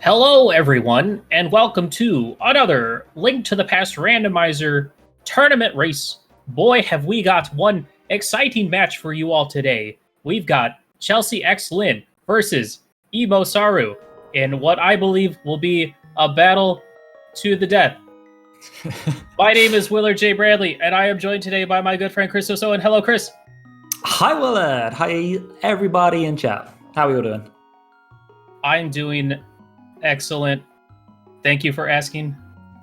Hello, everyone, and welcome to another Link to the Past Randomizer tournament race. Boy, have we got one exciting match for you all today. We've got ChelseyxLynn versus EmoSaru in what I believe will be a battle to the death. My name is Willard J. Bradley, and I am joined today by my good friend Chris Owen. Hello, Chris. Hi, Willard. Hi, everybody in chat. How are you doing? I'm doing excellent. Thank you for asking.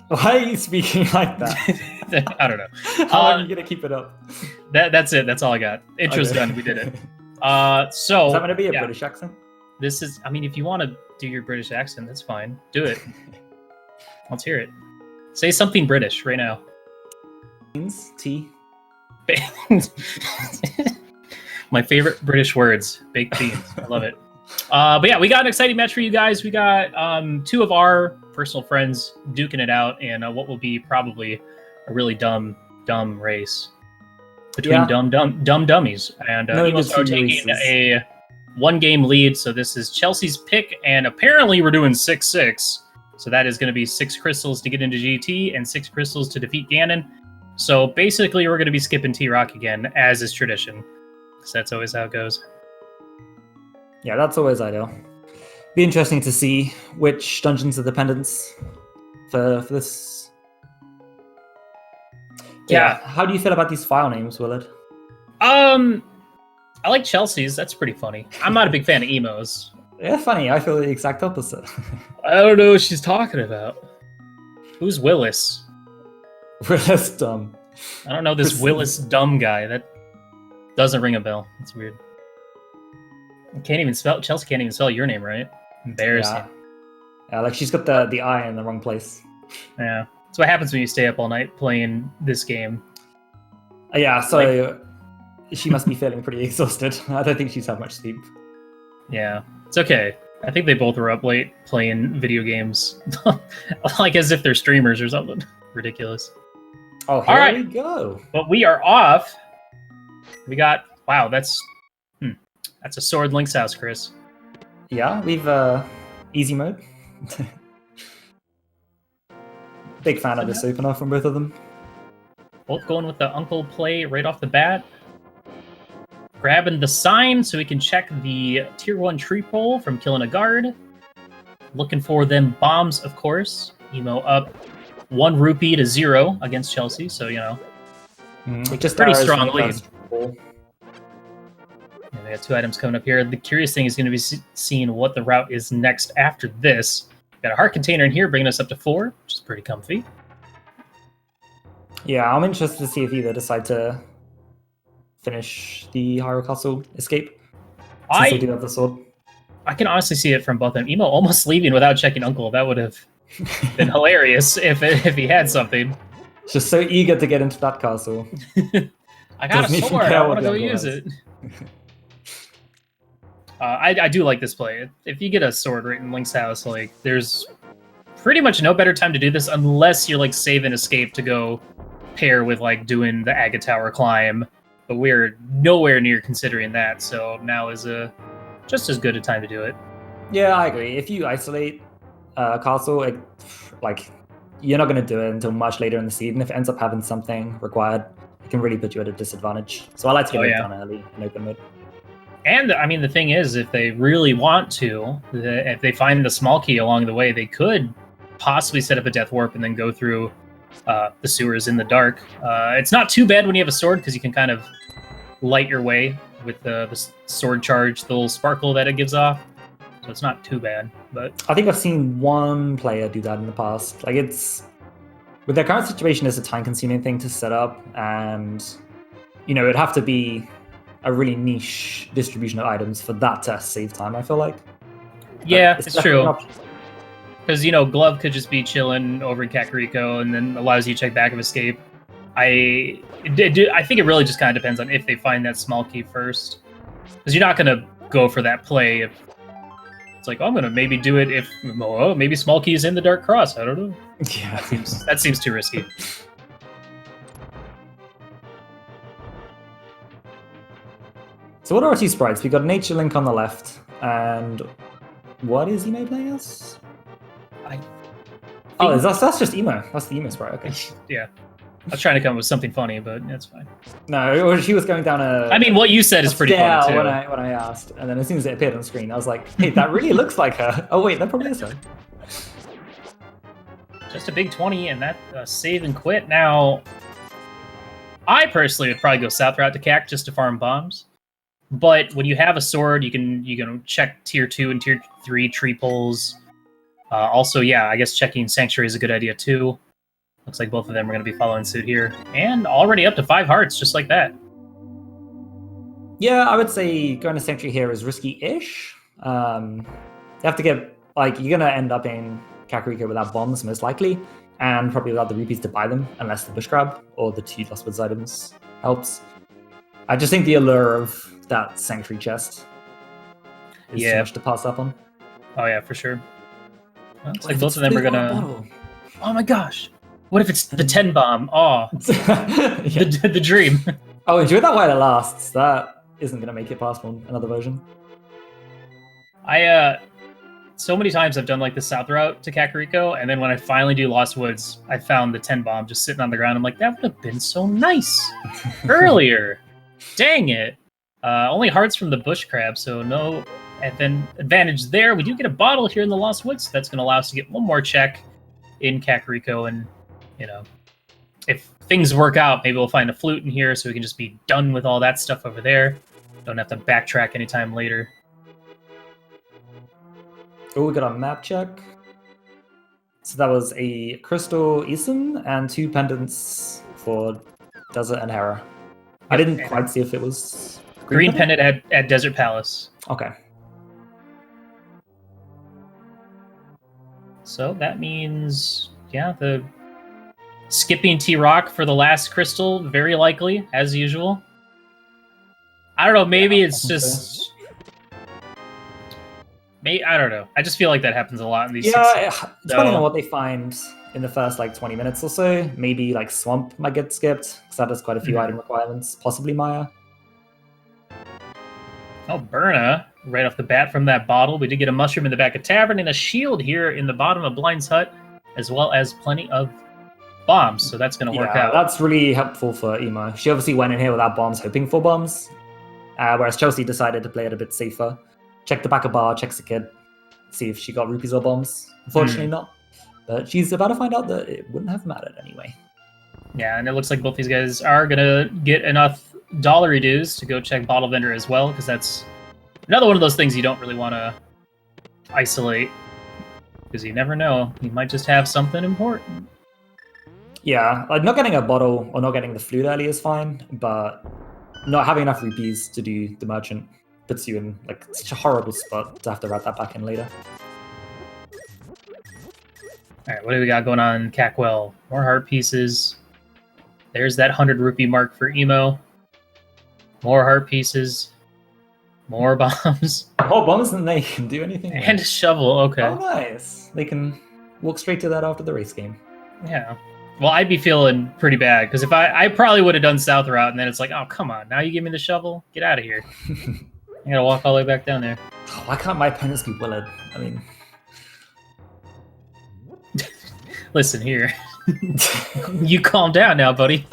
Why are you speaking like that? I don't know. How long are you gonna keep it up? That's it. That's all I got. Intro's done. We did it. So is that gonna be a British accent? This is. I mean, if you want to do your British accent, that's fine. Do it. Let's hear it. Say something British right now. Beans, tea. My favorite British words: baked beans. I love it. But yeah, we got an exciting match for you guys. We got two of our personal friends duking it out in what will be probably a really dumb race between dumb dummies. And EmoSaru taking a one-game lead. So this is Chelsea's pick, and apparently we're doing 6-6. So that is going to be 6 crystals to get into GT and 6 crystals to defeat Ganon. So basically, we're going to be skipping T-Rock again, as is tradition. Because that's always how it goes. Yeah, that's always ideal. Be interesting to see which Dungeons of Dependence for this. Yeah. How do you feel about these file names, Willard? I like Chelsea's. That's pretty funny. I'm not a big fan of emos. Yeah, funny. I feel the exact opposite. I don't know what she's talking about. Who's Willis? Willis dumb. I don't know this Willis dumb guy. That doesn't ring a bell. That's weird. Chelsea can't even spell your name right. Embarrassing. Yeah, like she's got the I in the wrong place. Yeah. That's what happens when you stay up all night playing this game. Yeah, so she must be feeling pretty exhausted. I don't think she's had much sleep. Yeah, it's okay. I think they both were up late playing video games. Like as if they're streamers or something. Ridiculous. Oh, here we go. But we are off. We got... Wow, that's a sword Link's house, Chris. Yeah, we've easy mode. Big fan of this opener from both of them. Both going with the uncle play right off the bat. Grabbing the sign so we can check the tier 1 tree pole from killing a guard. Looking for them bombs, of course. Emo up 1 rupee to 0 against Chelsea, so you know. Just pretty strong lead. And we got 2 items coming up here. The curious thing is going to be seeing what the route is next after this. Got a heart container in here, bringing us up to 4, which is pretty comfy. Yeah, I'm interested to see if either decide to finish the Hyrule Castle escape. Since they do have the sword. I can honestly see it from both of them. Emo almost leaving without checking Uncle. That would have been hilarious if he had something. Just so eager to get into that castle. I got a sword. I want to go use it. I do like this play. If you get a sword right in Link's house, like there's pretty much no better time to do this unless you're like save and escape to go pair with like doing the Aga Tower climb. But we're nowhere near considering that, so now is just as good a time to do it. Yeah, I agree. If you isolate castle, like you're not going to do it until much later in the season. If it ends up having something required, it can really put you at a disadvantage. So I like to get it done early in open mode. And, I mean, the thing is, if they really want to, if they find the small key along the way, they could possibly set up a death warp and then go through the sewers in the dark. It's not too bad when you have a sword, because you can kind of light your way with the sword charge, the little sparkle that it gives off. So it's not too bad. But I think I've seen one player do that in the past. Like, it's... With their current situation, it's a time-consuming thing to set up, and, you know, it'd have to be a really niche distribution of items for that to save time, I feel like. Yeah, it's true. Because, you know, Glove could just be chilling over in Kakariko and then allows you to check back of escape. I think it really just kind of depends on if they find that small key first. Because you're not going to go for that play if it's like, oh, I'm going to maybe do it if maybe small key is in the Dark Cross. I don't know. Yeah. That seems too risky. So what are our 2 sprites? We've got Nature Link on the left, and what is Emo playing as? Oh, that's just emo. That's the emo sprite. Okay. Yeah. I was trying to come up with something funny, but that's fine. No, she was going down a. I mean, what you said is pretty funny too. When I asked, and then as soon as it appeared on screen, I was like, "Hey, that really looks like her." Oh wait, that probably is her. Just a big 20, and that save and quit. Now, I personally would probably go south route to CAC just to farm bombs. But when you have a sword, you can check tier 2 and tier 3 tree poles. Also, yeah, I guess checking Sanctuary is a good idea too. Looks like both of them are going to be following suit here. And already up to 5 hearts, just like that. Yeah, I would say going to Sanctuary here is risky-ish. You have to get, like, you're going to end up in Kakariko without bombs, most likely, and probably without the rupees to buy them, unless the bush grab or the 2 Lost Woods items helps. I just think the allure of that Sanctuary chest is too much to pass up on. Oh, yeah, for sure. Well, looks like both of them are going to... Oh my gosh! What if it's the 10 bomb? Oh, the dream. Oh, enjoy that while it lasts. That isn't going to make it past another version. So many times I've done like the south route to Kakariko, and then when I finally do Lost Woods, I found the 10 bomb just sitting on the ground. I'm like, that would have been so nice earlier. Dang it. Only hearts from the bush crab, so no advantage there. We do get a bottle here in the Lost Woods, so that's going to allow us to get one more check in Kakariko, and if things work out, maybe we'll find a flute in here so we can just be done with all that stuff over there. Don't have to backtrack anytime later. Oh, we got a map check. So that was a Crystal Eason and 2 pendants for Desert and Hera. I didn't quite see if it was... Green pendant at Desert Palace. Okay. So that means, yeah, the skipping T-Rock for the last crystal, very likely, as usual. I don't know, maybe it's just... I don't know. I just feel like that happens a lot in these. Yeah, depending on what they find in the first 20 minutes or so. Maybe Swamp might get skipped, because that has quite a few item requirements. Possibly Maya. Oh, Burna, right off the bat from that bottle. We did get a mushroom in the back of Tavern and a shield here in the bottom of Blind's Hut, as well as plenty of bombs, so that's going to work out. That's really helpful for Emo. She obviously went in here without bombs, hoping for bombs, whereas Chelsea decided to play it a bit safer. Check the back of bar, checks the kid, see if she got rupees or bombs. Unfortunately not. But she's about to find out that it wouldn't have mattered anyway. Yeah, and it looks like both these guys are going to get enough dollary dues to go check Bottle Vendor as well, because that's another one of those things you don't really want to isolate, because you never know. You might just have something important. Yeah, not getting a bottle or not getting the flute early is fine, but not having enough rupees to do the merchant puts you in such a horrible spot to have to wrap that back in later. Alright, what do we got going on, Cackwell? More heart pieces. There's that 100 rupee mark for Emo. More heart pieces. More bombs. Oh, bombs, and they can do anything. And a shovel, okay. Oh, nice. They can walk straight to that after the race game. Yeah. Well, I'd be feeling pretty bad, because if I probably would have done south route, and then it's like, oh, come on, now you give me the shovel? Get out of here. I gotta walk all the way back down there. Why can't my opponents be Willard? I mean... Listen here. You calm down now, buddy.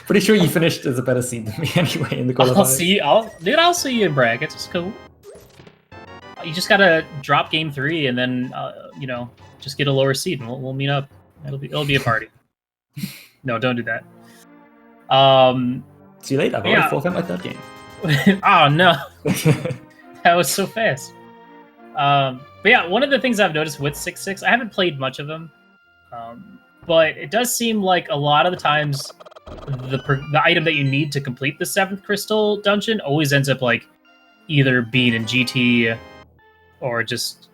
Pretty sure you finished as a better seed than me anyway in the qualifiers. I'll see you in brackets. It's cool. You just gotta drop game 3 and then, just get a lower seed and we'll meet up. It'll be a party. No, don't do that. Too late. I've already forfeit my 3rd game. Oh no, that was so fast. But yeah, one of the things I've noticed with 6.6, I haven't played much of them, but it does seem like a lot of the times the item that you need to complete the 7th crystal dungeon always ends up either being in GT or just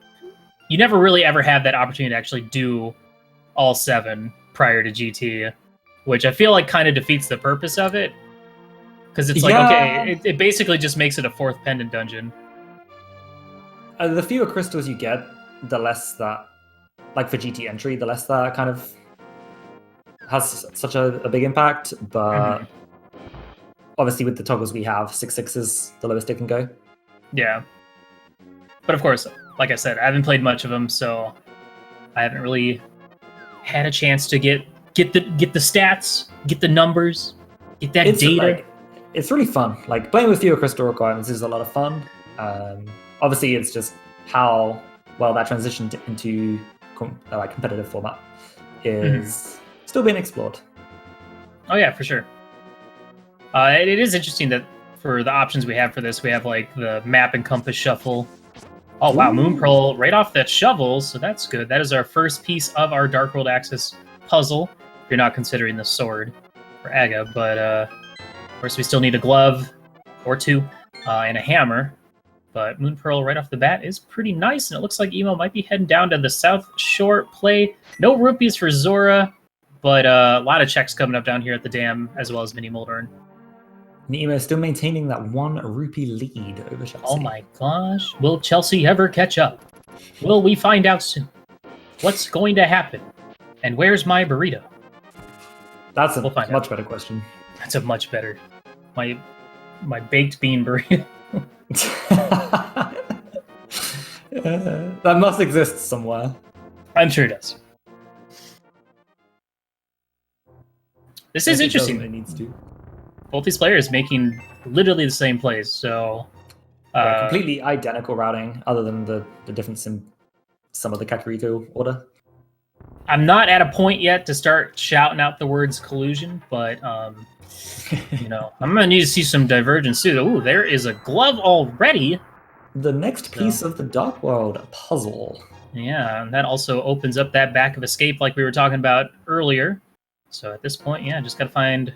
you never really ever have that opportunity to actually do all 7 prior to GT, which I feel like kind of defeats the purpose of it. Because it's okay, it basically just makes it a 4th pendant dungeon. The fewer crystals you get, the less that, for GT entry, the less that kind of has such a big impact. But obviously with the toggles we have, 6.6 is the lowest it can go. Yeah. But of course, like I said, I haven't played much of them, so I haven't really had a chance to get the stats, get the numbers, get that data. It's really fun. Like playing with fewer crystal requirements is a lot of fun. Obviously, it's just how well that transitioned into competitive format is still being explored. Oh yeah, for sure. It is interesting that for the options we have for this, we have like the map and compass shuffle. Oh wow, Moon Pearl right off that shovel, so that's good. That is our first piece of our Dark World Access puzzle. If you're not considering the sword for Aga, but of course we still need a glove or two and a hammer. But Moon Pearl right off the bat is pretty nice, and it looks like Emo might be heading down to the South Shore play. No rupees for Zora, but a lot of checks coming up down here at the dam, as well as Mini Moldorn. Emo still maintaining that 1 rupee lead over Chelsea. Oh my gosh. Will Chelsea ever catch up? Will we find out soon? What's going to happen? And where's my burrito? That's a much better question. That's a much better. My baked bean burrito. That must exist somewhere. I'm sure it does. This is interesting. It needs to. Both these players making literally the same plays, so completely identical routing, other than the difference in some of the Kakariko order. I'm not at a point yet to start shouting out the words collusion, but you know, I'm gonna need to see some divergence too. Ooh, there is a glove already. The next piece of the Dark World puzzle. Yeah, and that also opens up that back of escape like we were talking about earlier. So at this point, yeah, just gotta find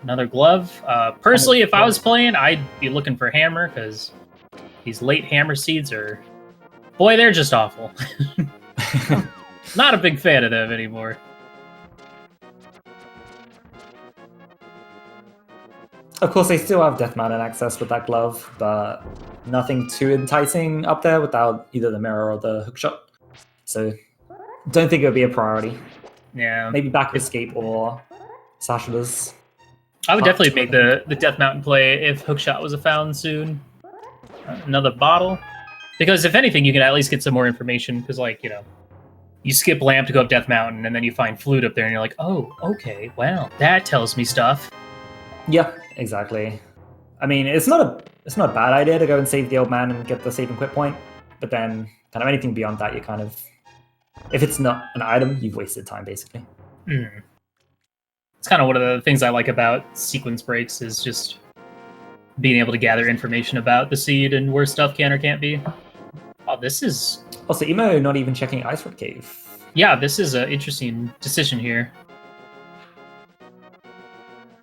another glove. Personally, if I was playing, I'd be looking for hammer, because these late hammer seeds are... Boy, they're just awful. Not a big fan of them anymore. Of course, they still have Death Mountain access with that glove, but nothing too enticing up there without either the mirror or the hookshot. So, don't think it would be a priority. Yeah. Maybe back of escape or Sashula's. I would definitely make the Death Mountain play if Hookshot was found soon. Another bottle. Because if anything, you can at least get some more information. Because, like, you know, you skip Lamp to go up Death Mountain, and then you find Flute up there, and you're like, oh, okay, well, that tells me stuff. Yeah, exactly. I mean, it's not a bad idea to go and save the old man and get the save and quit point. But then, kind of anything beyond that, you kind of... If it's not an item, you've wasted time, basically. It's kind of one of the things I like about sequence breaks is just being able to gather information about the seed and where stuff can or can't be. Oh, this is... Also, Emo not even checking Ice Rock Cave. Yeah, this is an interesting decision here.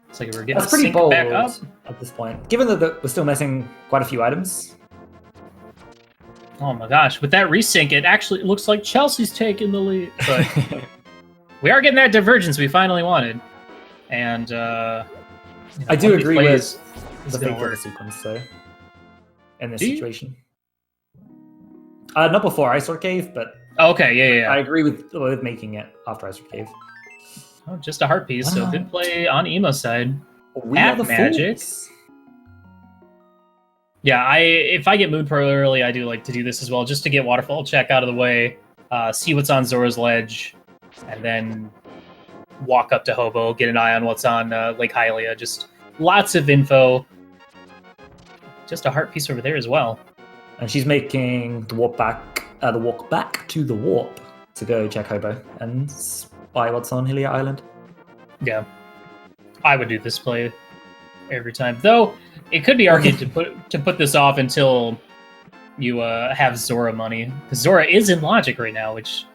It's like we're getting That's pretty bold back up at this point. Given that we're still missing quite a few items. Oh my gosh, with that resync, it actually looks like Chelsea's taking the lead. But we are getting that divergence we finally wanted. And I do agree with the fake of the sequence, though, in this situation. Not before Ice Rock Cave, but okay, yeah. I agree with making it after Ice Rock Cave. Oh, just a heart piece, so good play on Emo side. We are the magic. Fools. Yeah, if I get Moon Pearl early, I do like to do this as well, just to get Waterfall Check out of the way, see what's on Zora's Ledge, and then walk up to Hobo, get an eye on what's on Lake Hylia. Just lots of info. Just a heart piece over there as well. And she's making the walk back to the warp to go check Hobo and spy what's on Hylia Island. Yeah, I would do this play every time. Though it could be argued to put this off until you have Zora money, because Zora is in Logic right now, which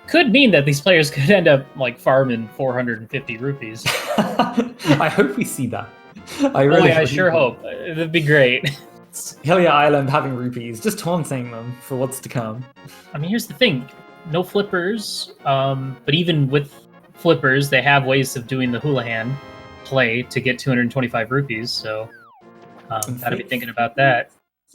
could mean that these players could end up like farming 450 rupees. I hope we see that. I sure hope. That'd be great. Hylia Island having rupees, just taunting them for what's to come. I mean, here's the thing. No flippers, but even with flippers, they have ways of doing the Houlihan play to get 225 rupees, so gotta be thinking about that.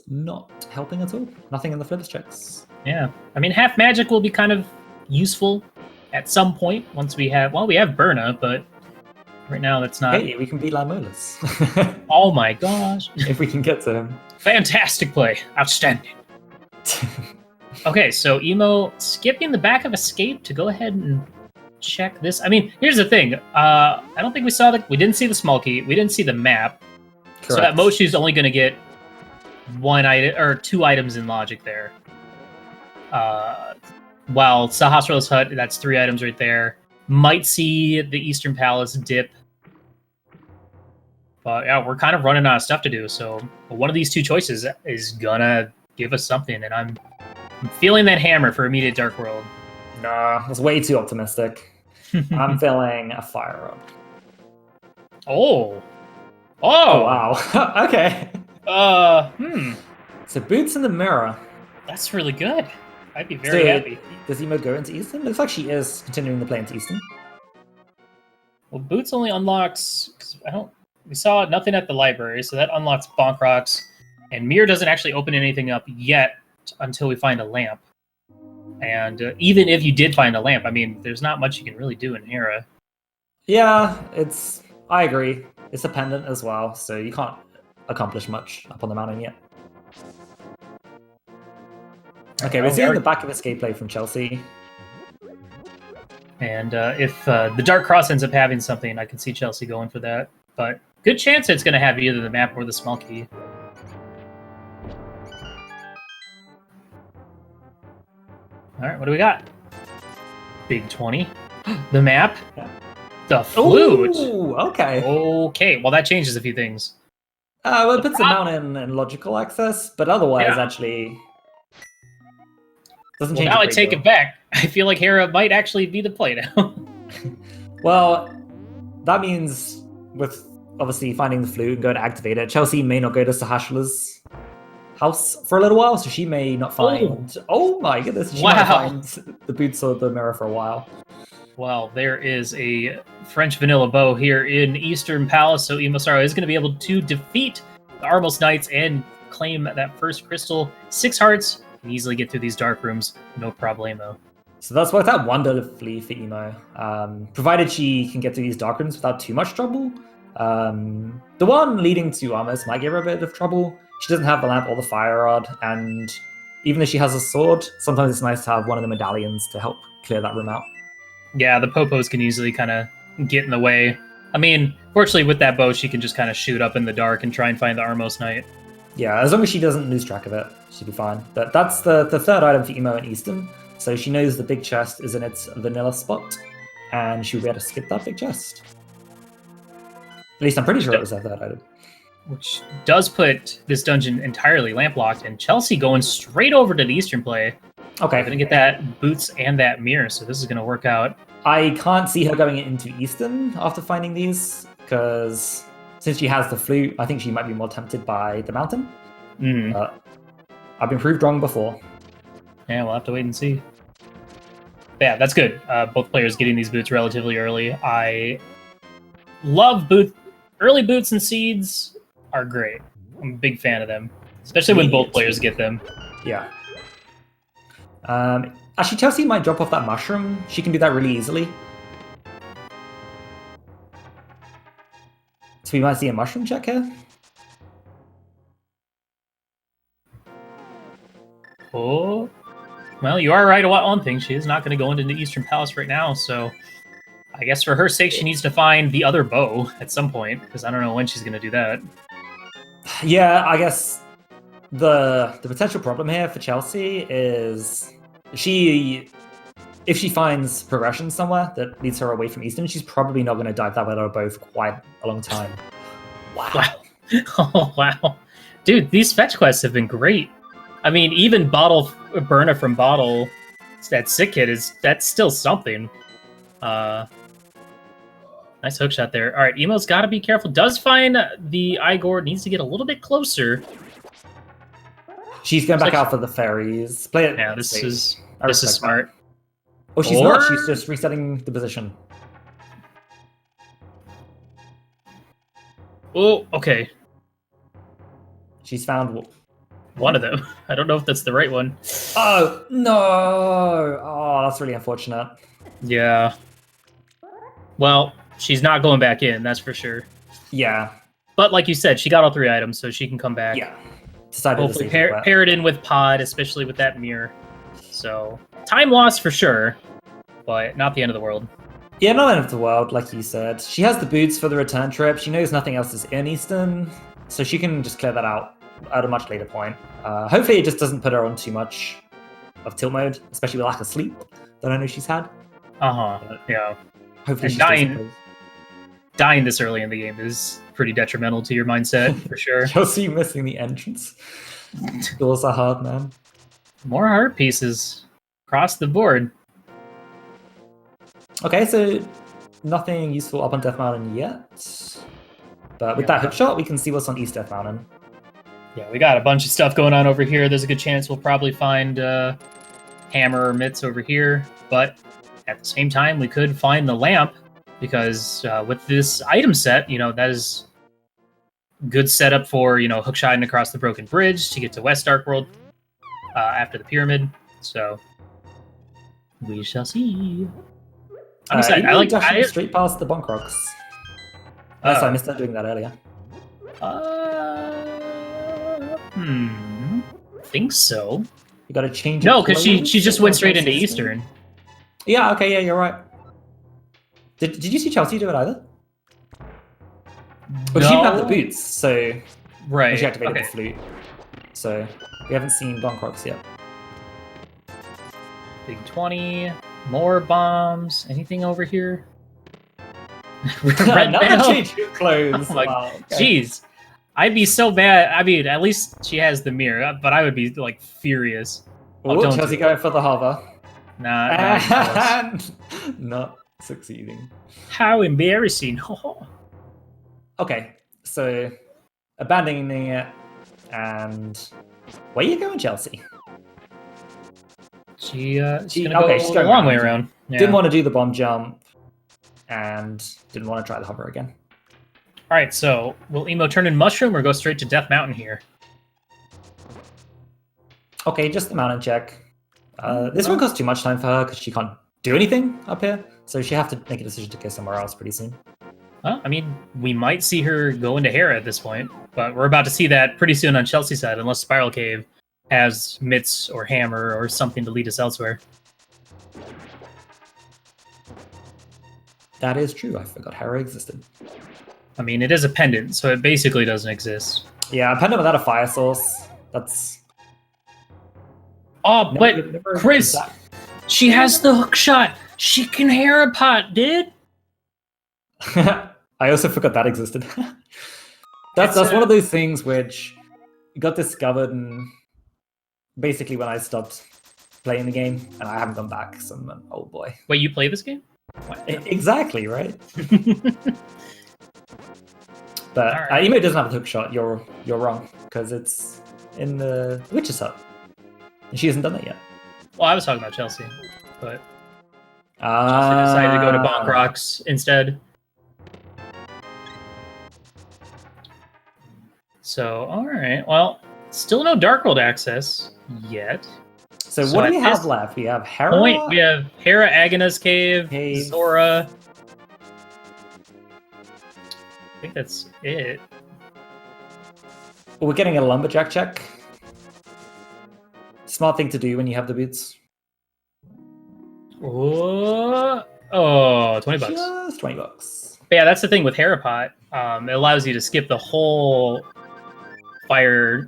Not helping at all. Nothing in the flippers checks. Yeah. I mean, half magic will be kind of useful at some point once we have Burna, but right now that's not... Hey, we can beat Lamolas. Oh my gosh. If we can get to him. Fantastic play. Outstanding. Okay, so Emo skipping the back of Escape to go ahead and check this. I mean, here's the thing. I don't think we didn't see the small key. We didn't see the map. Correct. So at most she's only going to get one item or 2 items in logic there. While Sahasrar's Hut, that's 3 items right there. Might see the Eastern Palace dip. But yeah, we're kind of running out of stuff to do. So one of these 2 choices is gonna give us something, and I'm feeling that hammer for immediate Dark World. Nah, that's way too optimistic. I'm feeling a Fire Rod. Oh wow. Okay. So boots in the mirror. That's really good. I'd be very happy. Does Emo go into Eastern? Looks like she is continuing to play into Eastern. Well, boots only unlocks. We saw nothing at the library, so that unlocks Bonk Rocks, and Mirror doesn't actually open anything up yet until we find a lamp. And even if you did find a lamp, I mean, there's not much you can really do in Hera. Yeah, I agree. It's a pendant as well, so you can't accomplish much up on the mountain yet. Okay, we're seeing the back of Escape play from Chelsea. And if the Dark Cross ends up having something, I can see Chelsea going for that. But good chance it's going to have either the map or the small key. All right, what do we got? Big 20. The map. Yeah. The flute. Ooh, okay. Okay, well, that changes a few things. Well, it puts the mountain in logical access, but otherwise, actually, doesn't change. Now I take it back. I feel like Hera might actually be the play now. Well, that means with obviously finding the flute and going to activate it, Chelsea may not go to Sahasrar's house for a little while, so she may not find. Oh my goodness! She might find the boots or the mirror for a while. Well, there is a French vanilla bow here in Eastern Palace, so EmoSaru is going to be able to defeat the Armos Knights and claim that first crystal. 6 hearts, can easily get through these dark rooms, no problemo. So that's worked out wonderfully for Emo, provided she can get through these dark rooms without too much trouble. The one leading to Armos might give her a bit of trouble. She doesn't have the lamp or the fire rod, and even though she has a sword, sometimes it's nice to have one of the medallions to help clear that room out. Yeah, the popos can easily kind of get in the way. I mean, fortunately with that bow, she can just kind of shoot up in the dark and try and find the Armos Knight. Yeah, as long as she doesn't lose track of it, she'll be fine. But that's the third item for Emo in Eastern, so she knows the big chest is in its vanilla spot, and she'll be able to skip that big chest. At least I'm pretty sure it was her third item. Which does put this dungeon entirely lamp-locked, and Chelsea going straight over to the Eastern play. Okay. Gonna get that boots and that mirror, so this is gonna work out. I can't see her going into Eastern after finding these, because since she has the flute, I think she might be more tempted by the mountain. I've been proved wrong before. Yeah, we'll have to wait and see. But yeah, that's good. Both players getting these boots relatively early. I love early boots and seeds are great. I'm a big fan of them, especially when both players get them. Yeah. Actually, Chelsea might drop off that mushroom. She can do that really easily. So we might see a mushroom check here. Oh, well, you are right about one thing. She is not going to go into the Eastern Palace right now, so I guess for her sake, she needs to find the other bow at some point, because I don't know when she's going to do that. Yeah, I guess the potential problem here for Chelsea is if she finds progression somewhere that leads her away from Eastern, she's probably not going to dive that with her bow for quite a long time. Wow. Oh, wow. Dude, these fetch quests have been great. I mean, even Burna from Bottle, that sick kid, that's still something. Nice hookshot there. All right, Emo's got to be careful. Does find the Igor, needs to get a little bit closer. She's going back out for the fairies. Play it. Yeah, this is smart. Oh, she's not. She's just resetting the position. Oh, okay. She's found one of them. I don't know if that's the right one. Oh, no. Oh, that's really unfortunate. Yeah. Well, she's not going back in, that's for sure. Yeah. But like you said, she got all 3 items, so she can come back. Yeah. Decided hopefully pair it in with Pod, especially with that mirror. So time lost for sure, but not the end of the world. Yeah, not end of the world, like you said. She has the boots for the return trip. She knows nothing else is in Eastern, so she can just clear that out at a much later point. Hopefully it just doesn't put her on too much of tilt mode, especially with lack of sleep that I know she's had. Yeah. Hopefully And she dying this early in the game is pretty detrimental to your mindset, for sure. Chelsea missing the entrance. Doors are hard, man. More heart pieces across the board. Okay, so nothing useful up on Death Mountain yet. But with that hook shot, we can see what's on East Death Mountain. Yeah, we got a bunch of stuff going on over here. There's a good chance we'll probably find hammer or mitts over here. But at the same time, we could find the lamp, because with this item set, that is good setup for, hookshotting across the broken bridge to get to West Dark World after the pyramid. So we shall see. I'm excited. I like straight past the bonk rocks. Sorry, I missed out doing that earlier. Think so. You got to change. No, because she just went straight into Eastern. Yeah. Okay. Yeah, you're right. Did you see Chelsea do it either? But she didn't have the boots, so right. She activated the flute, so we haven't seen bonk rocks yet. Big 20. More bombs. Anything over here? Another change of clothes. Oh my, jeez. I'd be so bad. I mean, at least she has the mirror, but I would be like furious. Oh, Chelsea going for the hover. Nah. Not succeeding. How embarrassing. Okay, so abandoning it, and where are you going, Chelsea? She's going a long way around. Yeah. Didn't want to do the bomb jump, and didn't want to try the hover again. All right, so will Emo turn in Mushroom or go straight to Death Mountain here? Okay, just the mountain check. This one costs too much time for her because she can't do anything up here, so she have to make a decision to go somewhere else pretty soon. Well, I mean, we might see her go into Hera at this point, but we're about to see that pretty soon on Chelsea's side, unless Spiral Cave has mitts or hammer or something to lead us elsewhere. That is true. I forgot Hera existed. I mean, it is a pendant, so it basically doesn't exist. Yeah, a pendant without a fire source. That's... Oh, but Chris, she has the hook shot. She can Hera pot, dude. I also forgot that existed. that's one of those things which got discovered and basically when I stopped playing the game, and I haven't gone back, so I'm an old boy. Wait, you play this game? Exactly, right? But Emo doesn't have a hook shot. You're wrong, because it's in the Witch's Hut. And she hasn't done it yet. Well, I was talking about Chelsea, but Chelsea decided to go to Bonk Rocks instead. So, alright, well, still no Dark World access yet. So what do we have left? We have Hera. We have Hera, Agha's Cave, Zora. I think that's it. We're getting a lumberjack check. Smart thing to do when you have the boots. Oh, 20 bucks. Just 20 bucks. But yeah, that's the thing with Hera Pot. It allows you to skip the whole fire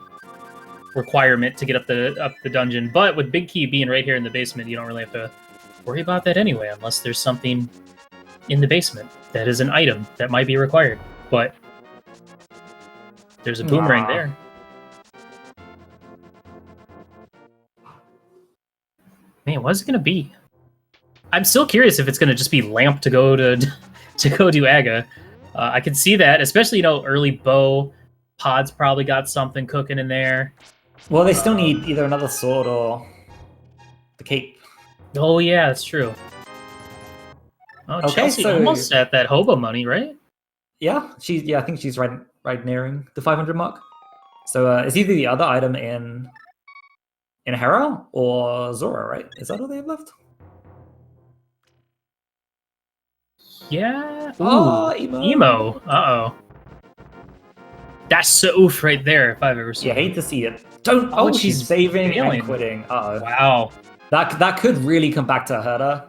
requirement to get up the dungeon. But with Big Key being right here in the basement, you don't really have to worry about that anyway, unless there's something in the basement that is an item that might be required. But there's a boomerang there. Man, what's it gonna be? I'm still curious if it's gonna just be lamp to go to go do Aga. I can see that, especially early bow. Pod's probably got something cooking in there. Well, they still need either another sword or the cape. Oh yeah, that's true. Oh, okay, Chelsea almost at that hobo money, right? Yeah, I think she's right nearing the 500 mark. So it's either the other item in Hera or Zora, right? Is that all they have left? Yeah. Ooh, oh, Emo. Uh-oh. That's so oof right there, if I've ever seen it. You hate to see it. Don't. Oh, she's saving and quitting. Uh-oh. Wow. That could really come back to hurt her.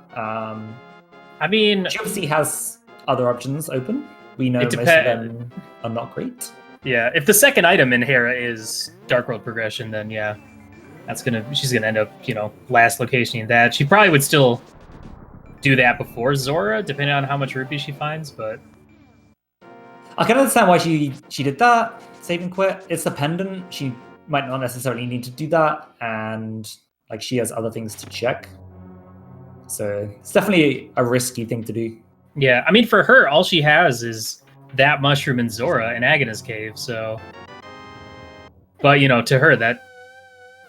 I mean, She obviously has other options open. We know It most of them are not great. yeah, if the second item in Hera is Dark World progression, then yeah, she's gonna end up, last location in that. She probably would still do that before Zora, depending on how much rupees she finds, but I can understand why she did that, save and quit. It's a pendant. She might not necessarily need to do that, and like she has other things to check. So it's definitely a risky thing to do. yeah, I mean, for her, all she has is that mushroom in Zora and Agnes Cave, so. But, to her, that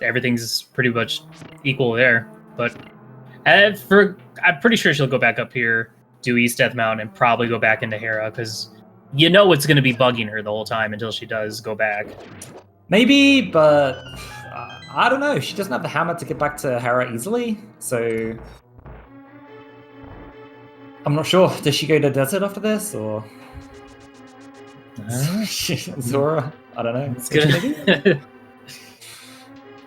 everything's pretty much equal there. But I'm pretty sure she'll go back up here, do East Death Mountain, and probably go back into Hera, because it's going to be bugging her the whole time until she does go back. Maybe, but I don't know. She doesn't have the hammer to get back to Hera easily, so I'm not sure. Does she go to desert after this, or Zora? I don't know. It's good.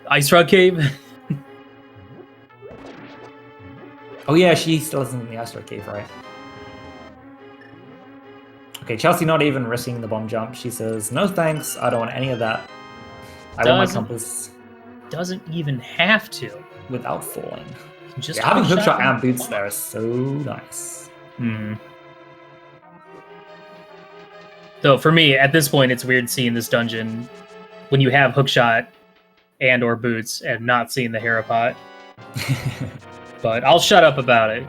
Ice Rock Cave. Oh yeah, she still isn't in the Ice Rock Cave, right? Okay, Chelsea not even risking the bomb jump. She says, "No thanks. I don't want any of that. I want my compass." Doesn't even have to without falling. Just having hookshot and boots there is so nice. So for me, at this point, it's weird seeing this dungeon when you have hookshot and or boots and not seeing the Hera pot. But I'll shut up about it.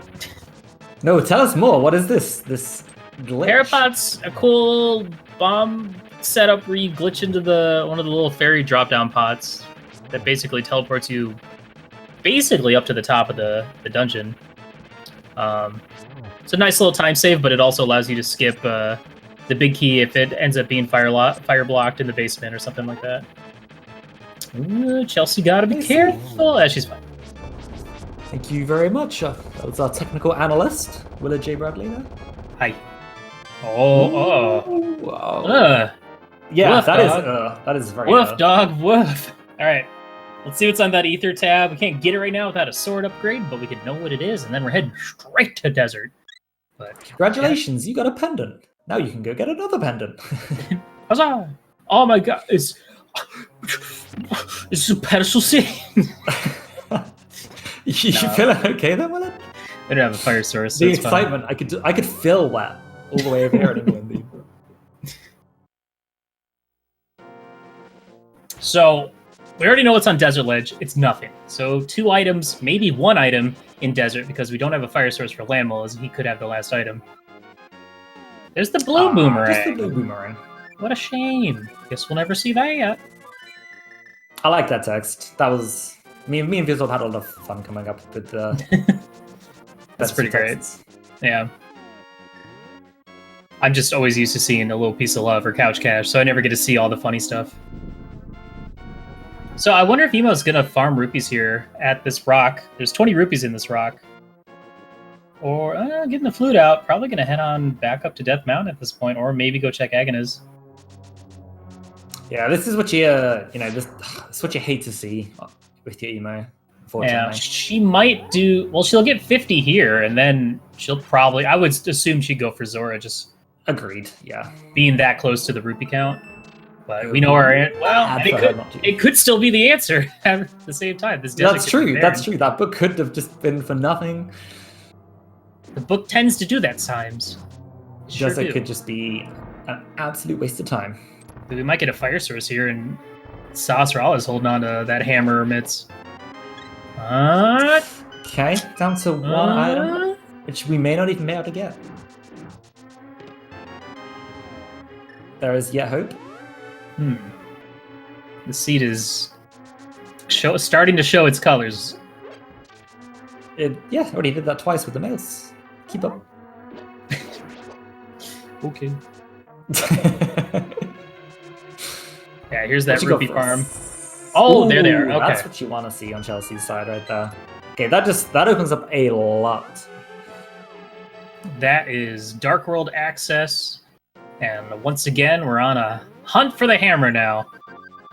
No, tell us more. What is this? This glitch? Hera pot's a cool bomb setup where you glitch into one of the little fairy drop-down pots that basically teleports you basically up to the top of the dungeon. It's a nice little time save, but it also allows you to skip the big key if it ends up being fire blocked in the basement or something like that. Ooh, Chelsea gotta be careful. Yeah, she's fine. Thank you very much. That was our technical analyst, Willa J. Bradley there. Hi. Oh. Wow. Yeah, woof, that is very woof, dog, woof. All right. Let's see what's on that ether tab. We can't get it right now without a sword upgrade, but we can know what it is, and then we're heading straight to desert. But congratulations, you got a pendant. Now you can go get another pendant. Huzzah! Oh my god, it's a pedestal scene. You feeling okay then, Willett? I don't have a fire source. So the excitement, fine. I could feel that all the way over here in England. So we already know what's on Desert Ledge. It's nothing. So 2 items, maybe 1 item in Desert, because we don't have a fire source for Landmole, as he could have the last item. There's the blue boomerang. Just the blue boomerang. What a shame. Guess we'll never see that yet. I like that text. That was... Me and Visual had a lot of fun coming up with that's pretty great. Yeah. I'm just always used to seeing a little piece of love or couch cash, so I never get to see all the funny stuff. So I wonder if Emo's gonna farm rupees here at this rock. There's 20 rupees in this rock. Or getting the flute out, probably gonna head on back up to Death Mountain at this point, or maybe go check Agnes. Yeah, this is what you this is what you hate to see with your Emo. Unfortunately. Yeah, she might do. Well, she'll get 50 here, and then she'll probably. I would assume she'd go for Zora, just agreed. Yeah, being that close to the rupee count. But we know our it could still be the answer at the same time. That's true. That's true. That book could have just been for nothing. The book tends to do that times. It could just be an absolute waste of time. We might get a fire source here, and Sasra is holding on to that hammer mitts. Okay, down to 1 item, which we may not even be able to get. There is yet hope. The seed is starting to show its colors. Already did that twice with the males. Keep up. Okay. Yeah, here's that rupee farm. Oh, there they are. Okay. That's what you want to see on Chelsea's side right there. Okay, that opens up a lot. That is Dark World access. And once again, we're on a hunt for the hammer now.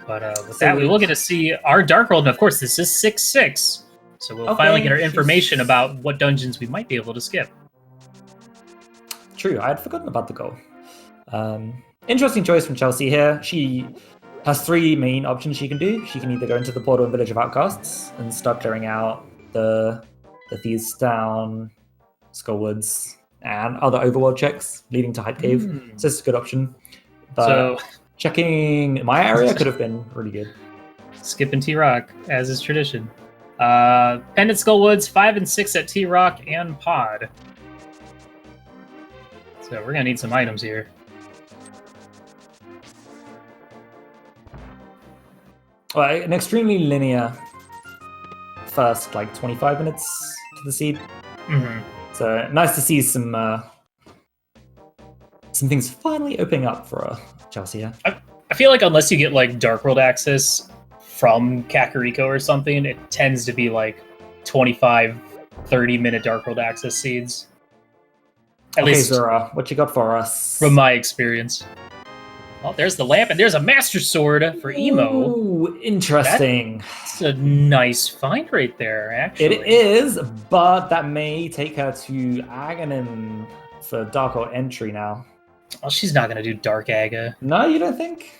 But with that, we will get to see our Dark World. And of course, this is 6/6. So we'll Okay, finally get our she's- information about what dungeons we might be able to skip. True, I had forgotten about the goal. Interesting choice from Chelsea here. She has 3 main options she can do. She can either go into the portal and Village of Outcasts and start clearing out the Thieves Town, Skullwoods, and other overworld checks leading to Hype Cave. So it's a good option. But So checking my area could have been really good. skipping T-Rock, as is tradition. Pendant Skullwoods, 5 and 6 at T-Rock and Pod. So we're gonna need some items here. Well, an extremely linear first, like 25 minutes to the seed. Mm-hmm. So nice to see some things finally opening up for Chelsea here. I feel like unless you get like Dark World access from Kakariko or something, it tends to be like 25, 30-minute Dark World access seeds. At Okay, least Zora, what you got for us? from my experience. Well, there's the lamp, and there's a Master Sword for Emo. Ooh, interesting. It's a nice find right there, actually. It is, but that may take her to Aghanim for Dark World entry now. Well, she's not going to do Dark Aga. No, you don't think?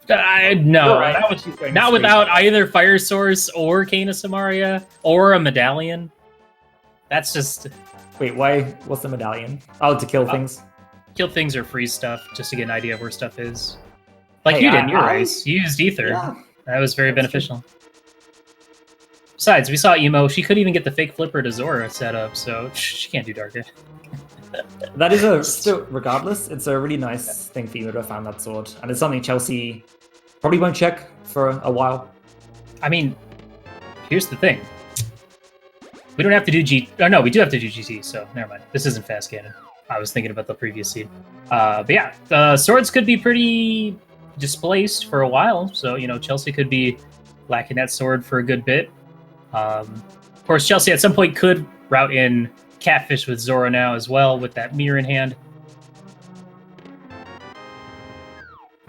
No. You're right. That was she's going Not straight. without either Fire Source or Kana Samaria or a Medallion. That's just... Wait, why? What's the medallion? Oh, to kill things. Kill things or freeze stuff, just to get an idea of where stuff is. Like Hey, you did in your I- race. You used Ether. Yeah. That was very That's beneficial. Besides, we saw Emo. She couldn't even get the fake flipper to Zora set up, so she can't do Darker. That is still, regardless, it's a really nice thing for you to have found that sword. And it's something Chelsea probably won't check for a while. I mean, here's the thing. We don't have to do no, we do have to do GT, so never mind. This isn't fast canon. I was thinking about the previous seed. But yeah, the swords could be pretty displaced for a while, so, you know, Chelsea could be lacking that sword for a good bit. Of course, Chelsea at some point could route in Catfish with Zora now as well, with that mirror in hand.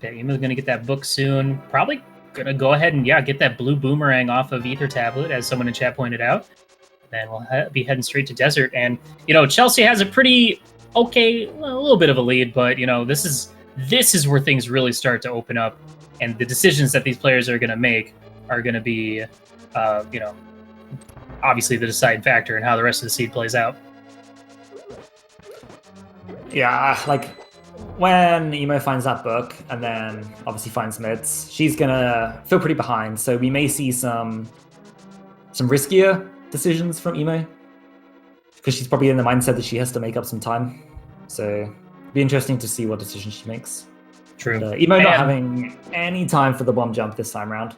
Yeah, Emo's going to get that book soon. Probably going to go ahead and, yeah, get that blue boomerang off of Ether Tablet, as someone in chat pointed out. Then we'll be heading straight to Desert. And, you know, Chelsea has a pretty okay, a little bit of a lead, but, you know, this is where things really start to open up. And the decisions that these players are going to make are going to be, you know, obviously the deciding factor in how the rest of the seed plays out. Yeah, like when Emo finds that book and then obviously finds mids, she's gonna feel pretty behind. So we may see some riskier decisions from Emo because she's probably in the mindset that she has to make up some time. So it'll be interesting to see what decisions she makes. True. But, Emo not having any time for the bomb jump this time round,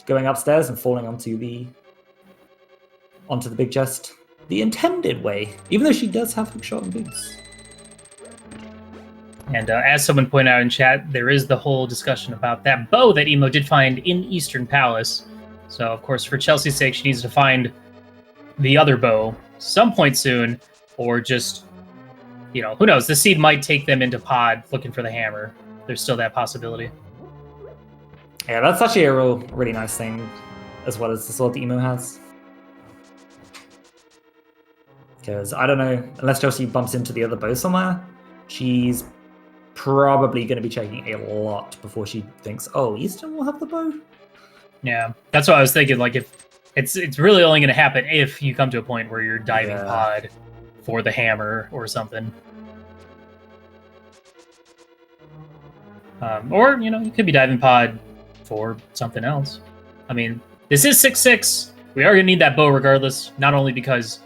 going upstairs and falling onto the big chest the intended way, even though she does have hook shot and boots. And as someone pointed out in chat, there is the whole discussion about that bow that Emo did find in Eastern Palace. So, of course, for Chelsea's sake, she needs to find the other bow some point soon, or just, you know, who knows? The seed might take them into Pod looking for the hammer. There's still that possibility. Yeah, that's actually a really nice thing, as well as the sword that Emo has. Because, I don't know, unless Chelsea bumps into the other bow somewhere, she's probably going to be checking a lot before she thinks, oh, Eastern will have the bow? Yeah, that's what I was thinking. Like, if it's really only going to happen if you come to a point where you're diving Pod for the hammer or something. Or, you know, you could be diving Pod for something else. I mean, this is 6-6. We are going to need that bow regardless, not only because,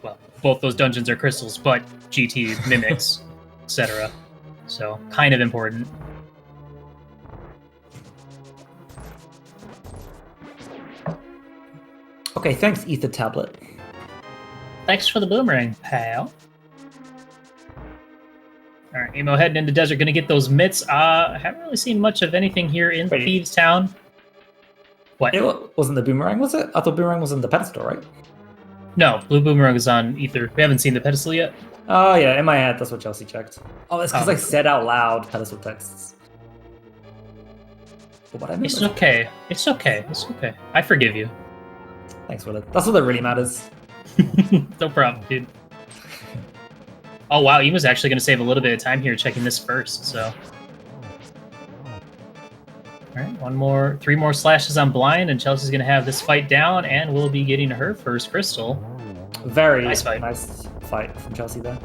well, both those dungeons are crystals, but GT mimics, etc. So, kind of important. Okay, thanks, Ether Tablet. Thanks for the boomerang, pal. All right, Emo heading into Desert, gonna get those mitts. I haven't really seen much of anything here in Wait. Thieves Town. What? It wasn't the boomerang, was it? I thought boomerang was in the pedestal, right? No, blue boomerang is on Ether. We haven't seen the pedestal yet. Oh, yeah, in my head, that's what Chelsea checked. Oh, it's because Oh. I said out loud pedestal texts. But what I mean It's was- okay. It's okay. It's okay. I forgive you. Thanks, Willard. That's all that really matters. No problem, dude. Oh wow, Emo's actually going to save a little bit of time here checking this first, so... Alright, 3 more slashes on blind, and Chelsey's going to have this fight down, and we'll be getting her first crystal. Very nice fight. Nice fight from Chelsea there.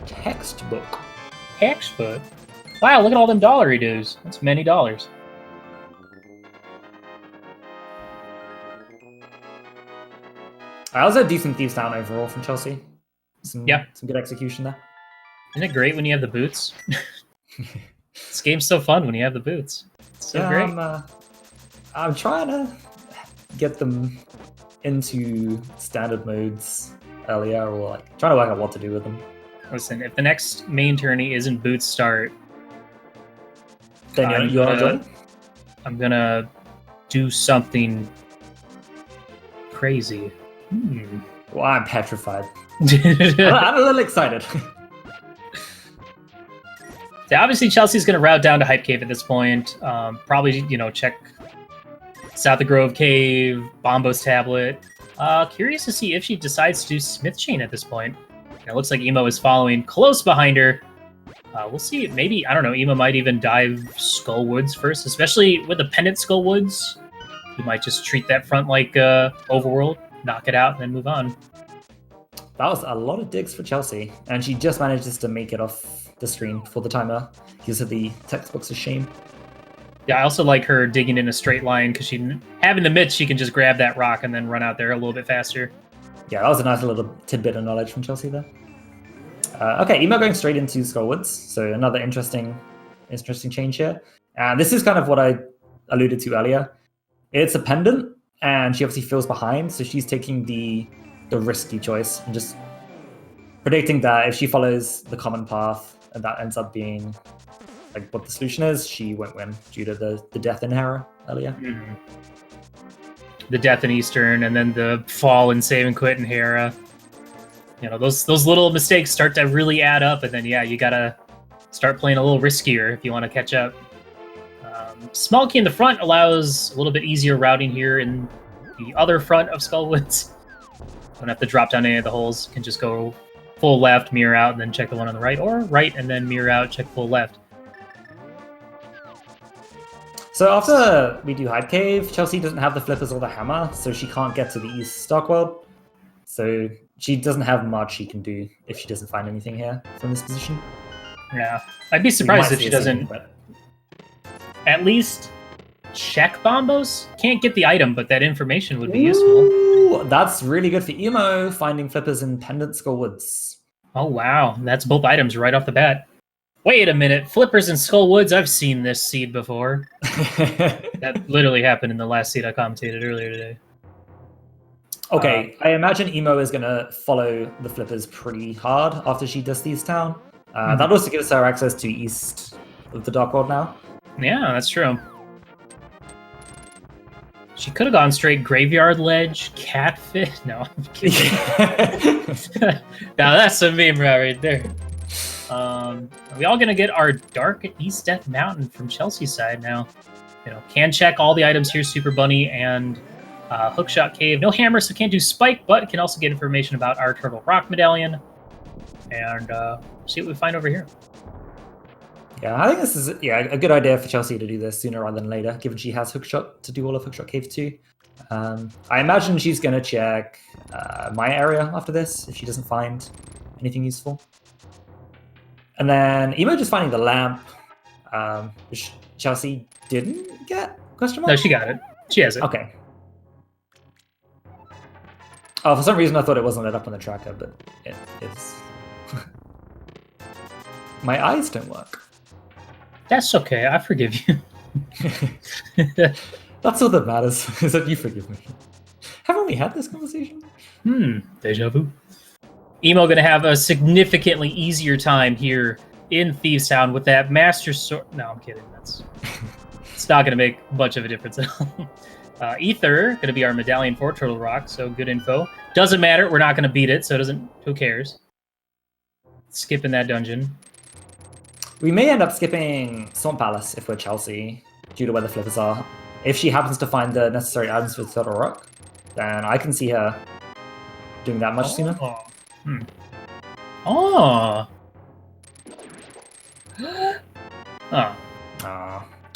Textbook. Textbook? Wow, look at all them dollar he does. That's many dollars. I also had decent Thieves Town overall from Chelsea. Some good execution there. Isn't it great when you have the boots? This game's so fun when you have the boots. It's so great. I'm trying to get them into standard modes earlier, or like trying to work out what to do with them. Listen, if the next main tourney isn't boots start, then I'm gonna do something crazy. Well, I'm petrified. I'm a little excited. So obviously, Chelsea's going to route down to Hype Cave at this point. Probably, check South of Grove Cave, Bombo's Tablet. Curious to see if she decides to do Smith Chain at this point. And it looks like Emo is following close behind her. We'll see. Maybe, I don't know, Emo might even dive Skull Woods first, especially with the Pendant Skull Woods. You might just treat that front like Overworld, knock it out, and then move on. That was a lot of digs for Chelsea, and she just manages to make it off the screen before the timer gives her the textbook's a shame. Yeah, I also like her digging in a straight line, because having the mitts, she can just grab that rock and then run out there a little bit faster. Yeah, that was a nice little tidbit of knowledge from Chelsea there. Okay, Emo going straight into Skullwoods, so another interesting change here. And this is kind of what I alluded to earlier. It's a pendant, and she obviously feels behind, so she's taking the risky choice and just predicting that if she follows the common path and that ends up being like what the solution is, she won't win due to the death in Hera earlier. Mm-hmm. The death in Eastern, and then the fall in Save and Quit in Hera. Those little mistakes start to really add up, and then you gotta start playing a little riskier if you want to catch up. Small key in the front allows a little bit easier routing here in the other front of Skullwoods. Don't have to drop down any of the holes. Can just go full left, mirror out, and then check the one on the right, or right and then mirror out, check full left. So after we do Hype Cave, Chelsea doesn't have the flippers or the hammer, so she can't get to the East Stockworld. So she doesn't have much she can do if she doesn't find anything here from this position. Yeah, I'd be surprised if she doesn't at least check Bombos. Can't get the item, but that information would be useful. That's really good for Emo, finding flippers in Pendant Skullwoods. Oh wow, that's both items right off the bat. Wait a minute, flippers in Skullwoods, I've seen this seed before. That literally happened in the last seed I commentated earlier today. Okay, I imagine Emo is going to follow the flippers pretty hard after she does Thieves Town. That also gives her access to East of the Dark World now. Yeah, that's true. She could have gone straight Graveyard Ledge, Catfish. No, I'm kidding. Now that's a meme right there. Are we all gonna get our Dark East Death Mountain from Chelsea's side now? Can check all the items here, Super Bunny and Hookshot Cave. No hammer, so can't do Spike, but can also get information about our Turtle Rock Medallion. And see what we find over here. Yeah, I think this is a good idea for Chelsea to do this sooner rather than later, given she has Hookshot to do all of Hookshot Cave 2. I imagine she's going to check my area after this if she doesn't find anything useful. And then Emo just finding the lamp, which Chelsea didn't get? Question mark? No, she got it. She has it. Okay. Oh, for some reason I thought it wasn't lit up on the tracker, but it is. My eyes don't work. That's okay. I forgive you. That's all that matters, is that you forgive me. Haven't we had this conversation? Deja vu. Emo gonna have a significantly easier time here in Thieves Town with that Master Sword. No, I'm kidding. It's not gonna make much of a difference at all. Ether gonna be our medallion for Turtle Rock, so good info. Doesn't matter. We're not gonna beat it, so it doesn't. Who cares? Skipping that dungeon. We may end up skipping Swamp Palace if we're Chelsea, due to where the flippers are. If she happens to find the necessary items for Turtle Rock, then I can see her doing that much sooner. Hmm. Oh.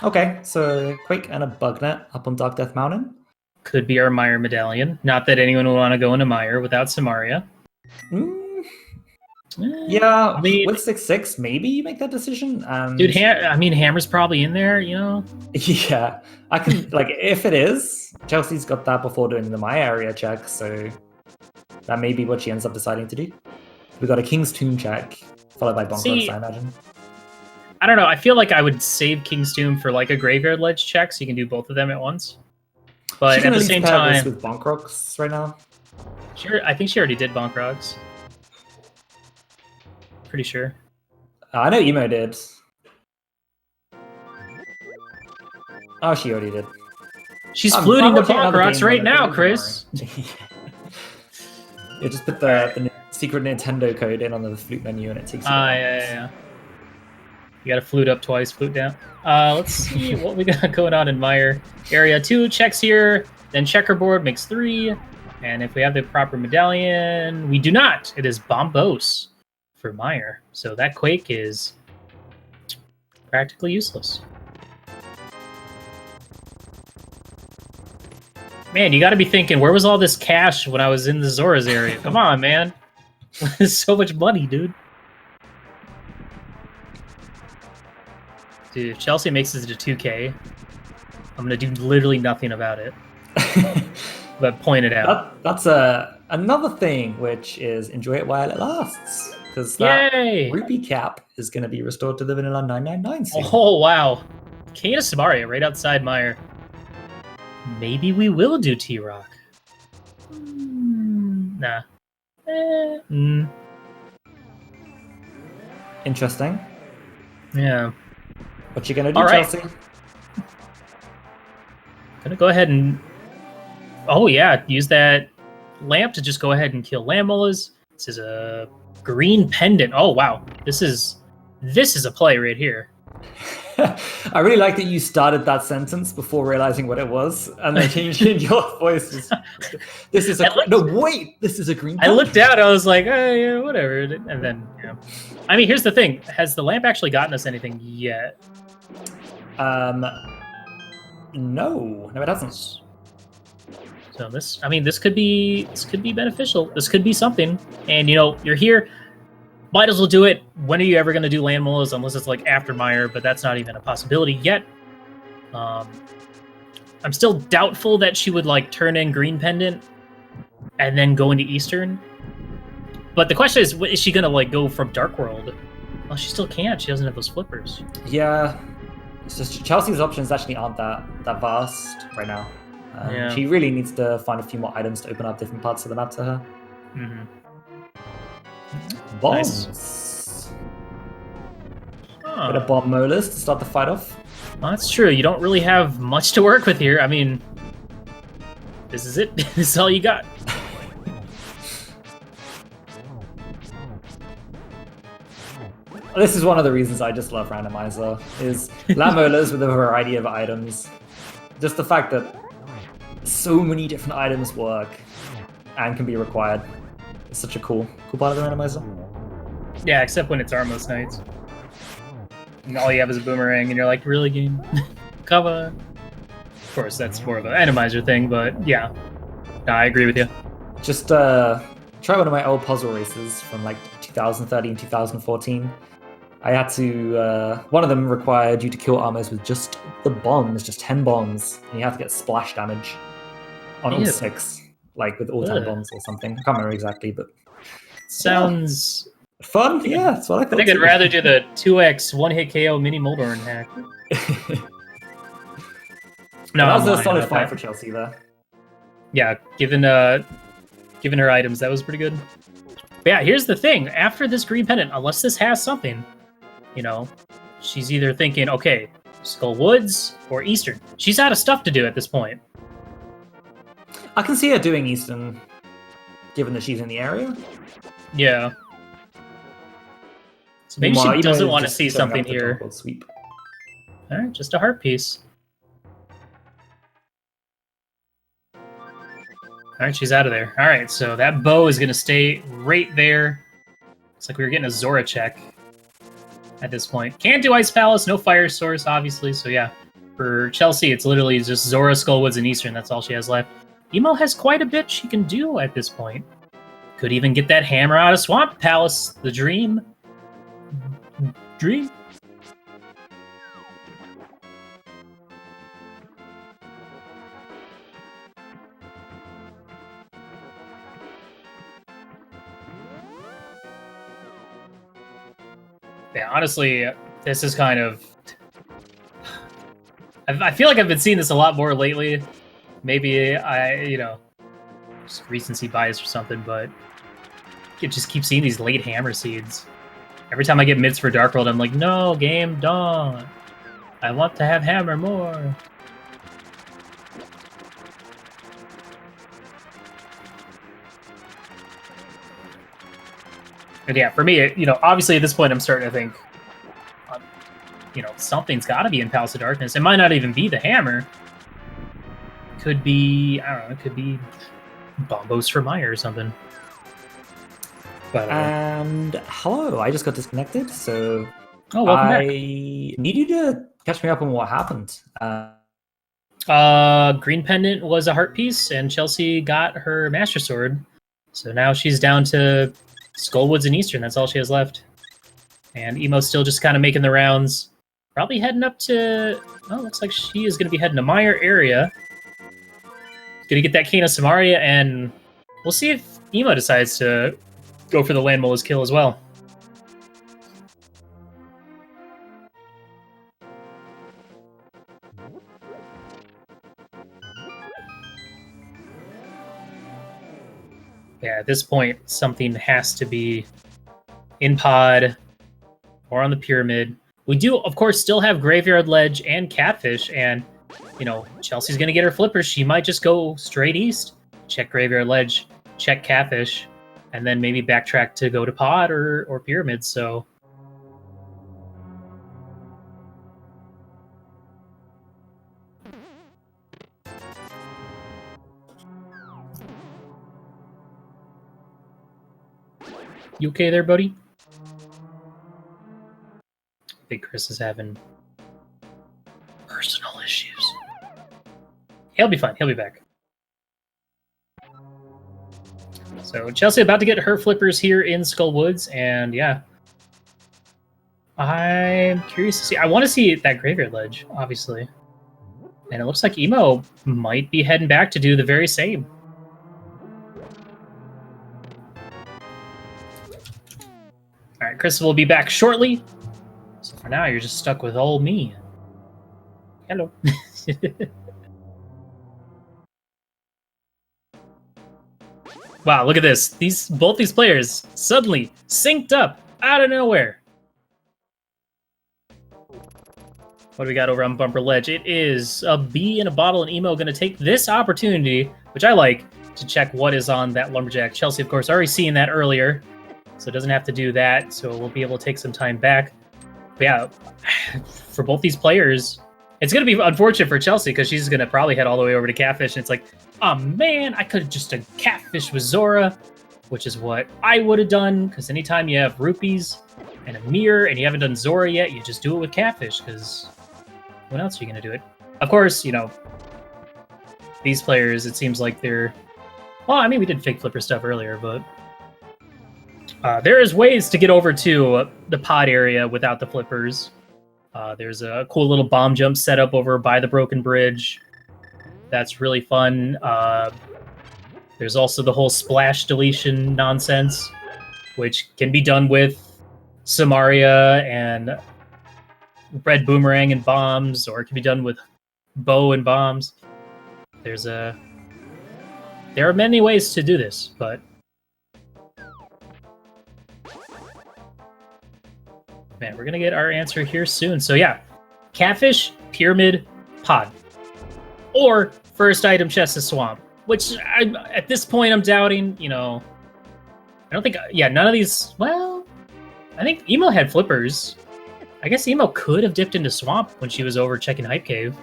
Okay, so Quake and a Bugnet up on Dark Death Mountain. Could be our Mire medallion. Not that anyone would want to go into Mire without Samaria. Yeah, I mean, with 6-6, maybe you make that decision. dude, Hammer's probably in there, you know? Yeah, I can, like, if it is, Chelsea's got that before doing the My Area check, so that may be what she ends up deciding to do. We got a King's Tomb check, followed by Bonkrux, I imagine. I don't know, I feel like I would save King's Tomb for, like, a Graveyard Ledge check, so you can do both of them at once. But at the same time... this with Bonkrux right now. I think she already did Bonkrux. Pretty sure. I know Emo did. Oh, she already did. She's fluting the Bonkrux right now, Chris. Yeah, just put the secret Nintendo code in on the flute menu and it takes you. Yeah. You gotta flute up twice, flute down. Let's see what we got going on in Mire. Area 2 checks here, then checkerboard makes 3. And if we have the proper medallion, we do not. It is Bombos for Mire. So that Quake is practically useless. Man, you got to be thinking, where was all this cash when I was in the Zora's area? Come on, man. There's so much money, dude. Dude, if Chelsea makes it to 2K, I'm going to do literally nothing about it. But point it out. That's another thing, which is enjoy it while it lasts. Because that rupee cap is going to be restored to the vanilla 999 soon. Oh, wow. Kena Samaria right outside Mire. Maybe we will do T-Rock. Nah. Interesting. Yeah. What you gonna do, Chelsea? Gonna go ahead and... Oh, yeah. Use that lamp to just go ahead and kill Lammolas. This is a green pendant. Oh, wow. This is a play right here. I really like that you started that sentence before realizing what it was, and then changed in your voice. This is a this is a green. I looked out. I was like, oh, yeah, whatever. And then, yeah. I mean, here's the thing: has the lamp actually gotten us anything yet? No, it hasn't. So this could be beneficial. This could be something. And you're here. Might as well do it. When are you ever going to do land molas? Unless it's like after Mire, but that's not even a possibility yet. I'm still doubtful that she would like turn in Green Pendant and then go into Eastern. But the question is she going to like go from Dark World? Well, she still can't. She doesn't have those flippers. Yeah. It's just Chelsea's options actually aren't that vast right now. Yeah. She really needs to find a few more items to open up different parts of the map to her. Mm-hmm. Bombs. Nice. Bit of bomb molars to start the fight off. Well, that's true. You don't really have much to work with here. I mean, this is it. This is all you got. This is one of the reasons I just love Randomizer, is Lammolas with a variety of items. Just the fact that so many different items work and can be required. It's such a cool part of the Randomizer. Yeah, except when it's Armos Knights. And all you have is a boomerang, and you're like, really, game? Cover. Of course, that's more of an Randomizer thing, but yeah. No, I agree with you. Just try one of my old puzzle races from like 2013, 2014. I had to, one of them required you to kill Armos with just the bombs, just 10 bombs, and you have to get splash damage on all 6, like with all 10 bombs or something. I can't remember exactly, but... Sounds... fun? Yeah, that's what I thought. I think I'd rather do the 2x one-hit KO mini Moldorn hack. No, that was a solid fight for Chelsea there. Yeah, given her items, that was pretty good. But yeah, here's the thing. After this green pendant, unless this has something, she's either thinking, okay, Skull Woods or Eastern. She's out of stuff to do at this point. I can see her doing Eastern, given that she's in the area. Yeah. So maybe she doesn't want to see something here. Sweep. Alright, just a heart piece. All right, she's out of there. All right, so that bow is going to stay right there. Looks like we were getting a Zora check at this point. Can't do Ice Palace, no fire source, obviously. So yeah, for Chelsea, it's literally just Zora, Skullwoods, and Eastern. That's all she has left. Emo has quite a bit she can do at this point. Could even get that hammer out of Swamp Palace. The dream. Dream? Yeah, honestly, this is kind of... I feel like I've been seeing this a lot more lately. Maybe just recency bias or something, but I just keep seeing these late hammer seeds. Every time I get mids for Dark World, I'm like, no, game, don't. I want to have hammer more. And yeah, for me, obviously at this point, I'm starting to think, something's got to be in Palace of Darkness. It might not even be the hammer. Could be, I don't know, it could be Bombos for Maya or something. But, and hello, I just got disconnected, so welcome back. Need you to catch me up on what happened. Green Pendant was a heart piece, and Chelsea got her Master Sword. So now she's down to Skullwoods and Eastern. That's all she has left. And Emo's still just kind of making the rounds. Probably heading up to... Oh, looks like she is going to be heading to Meyer area. Going to get that Cane of Samaria, and we'll see if Emo decides to go for the Land Mola's kill as well. Yeah, at this point, something has to be in pod or on the pyramid. We do, of course, still have Graveyard Ledge and Catfish, and, Chelsea's going to get her flippers. She might just go straight east, check Graveyard Ledge, check Catfish, and then maybe backtrack to go to pod or pyramid, so... You okay there, buddy? Big Chris is having personal issues. He'll be fine. He'll be back. So Chelsea about to get her flippers here in Skullwoods, and yeah. I'm curious to see. I want to see that Graveyard Ledge, obviously. And it looks like Emo might be heading back to do the very same. Alright, Chris will be back shortly. So for now, you're just stuck with old me. Hello. Wow, look at this. Both these players suddenly synced up out of nowhere. What do we got over on Bumper Ledge? It is a bee in a bottle, and Emo going to take this opportunity, which I like, to check what is on that Lumberjack. Chelsea, of course, already seen that earlier, so it doesn't have to do that, so we'll be able to take some time back. But yeah, for both these players, it's going to be unfortunate for Chelsea because she's going to probably head all the way over to Catfish, and it's like, oh man, I could have just done Catfish with Zora, which is what I would have done, because anytime you have rupees and a mirror and you haven't done Zora yet, you just do it with Catfish, because when else are you going to do it? Of course, these players, it seems like they're... Well, I mean, we did fake flipper stuff earlier, but... there is ways to get over to the pod area without the flippers. There's a cool little bomb jump set up over by the broken bridge. That's really fun. There's also the whole splash deletion nonsense, which can be done with Samaria and red boomerang and bombs, or it can be done with bow and bombs. There are many ways to do this, but man, we're gonna get our answer here soon. So yeah, Catfish, Pyramid, Pod, or first item chest of Swamp. Which at this point I'm doubting. I don't think. Yeah, none of these. Well, I think Emo had flippers. I guess Emo could have dipped into Swamp when she was over checking Hype Cave.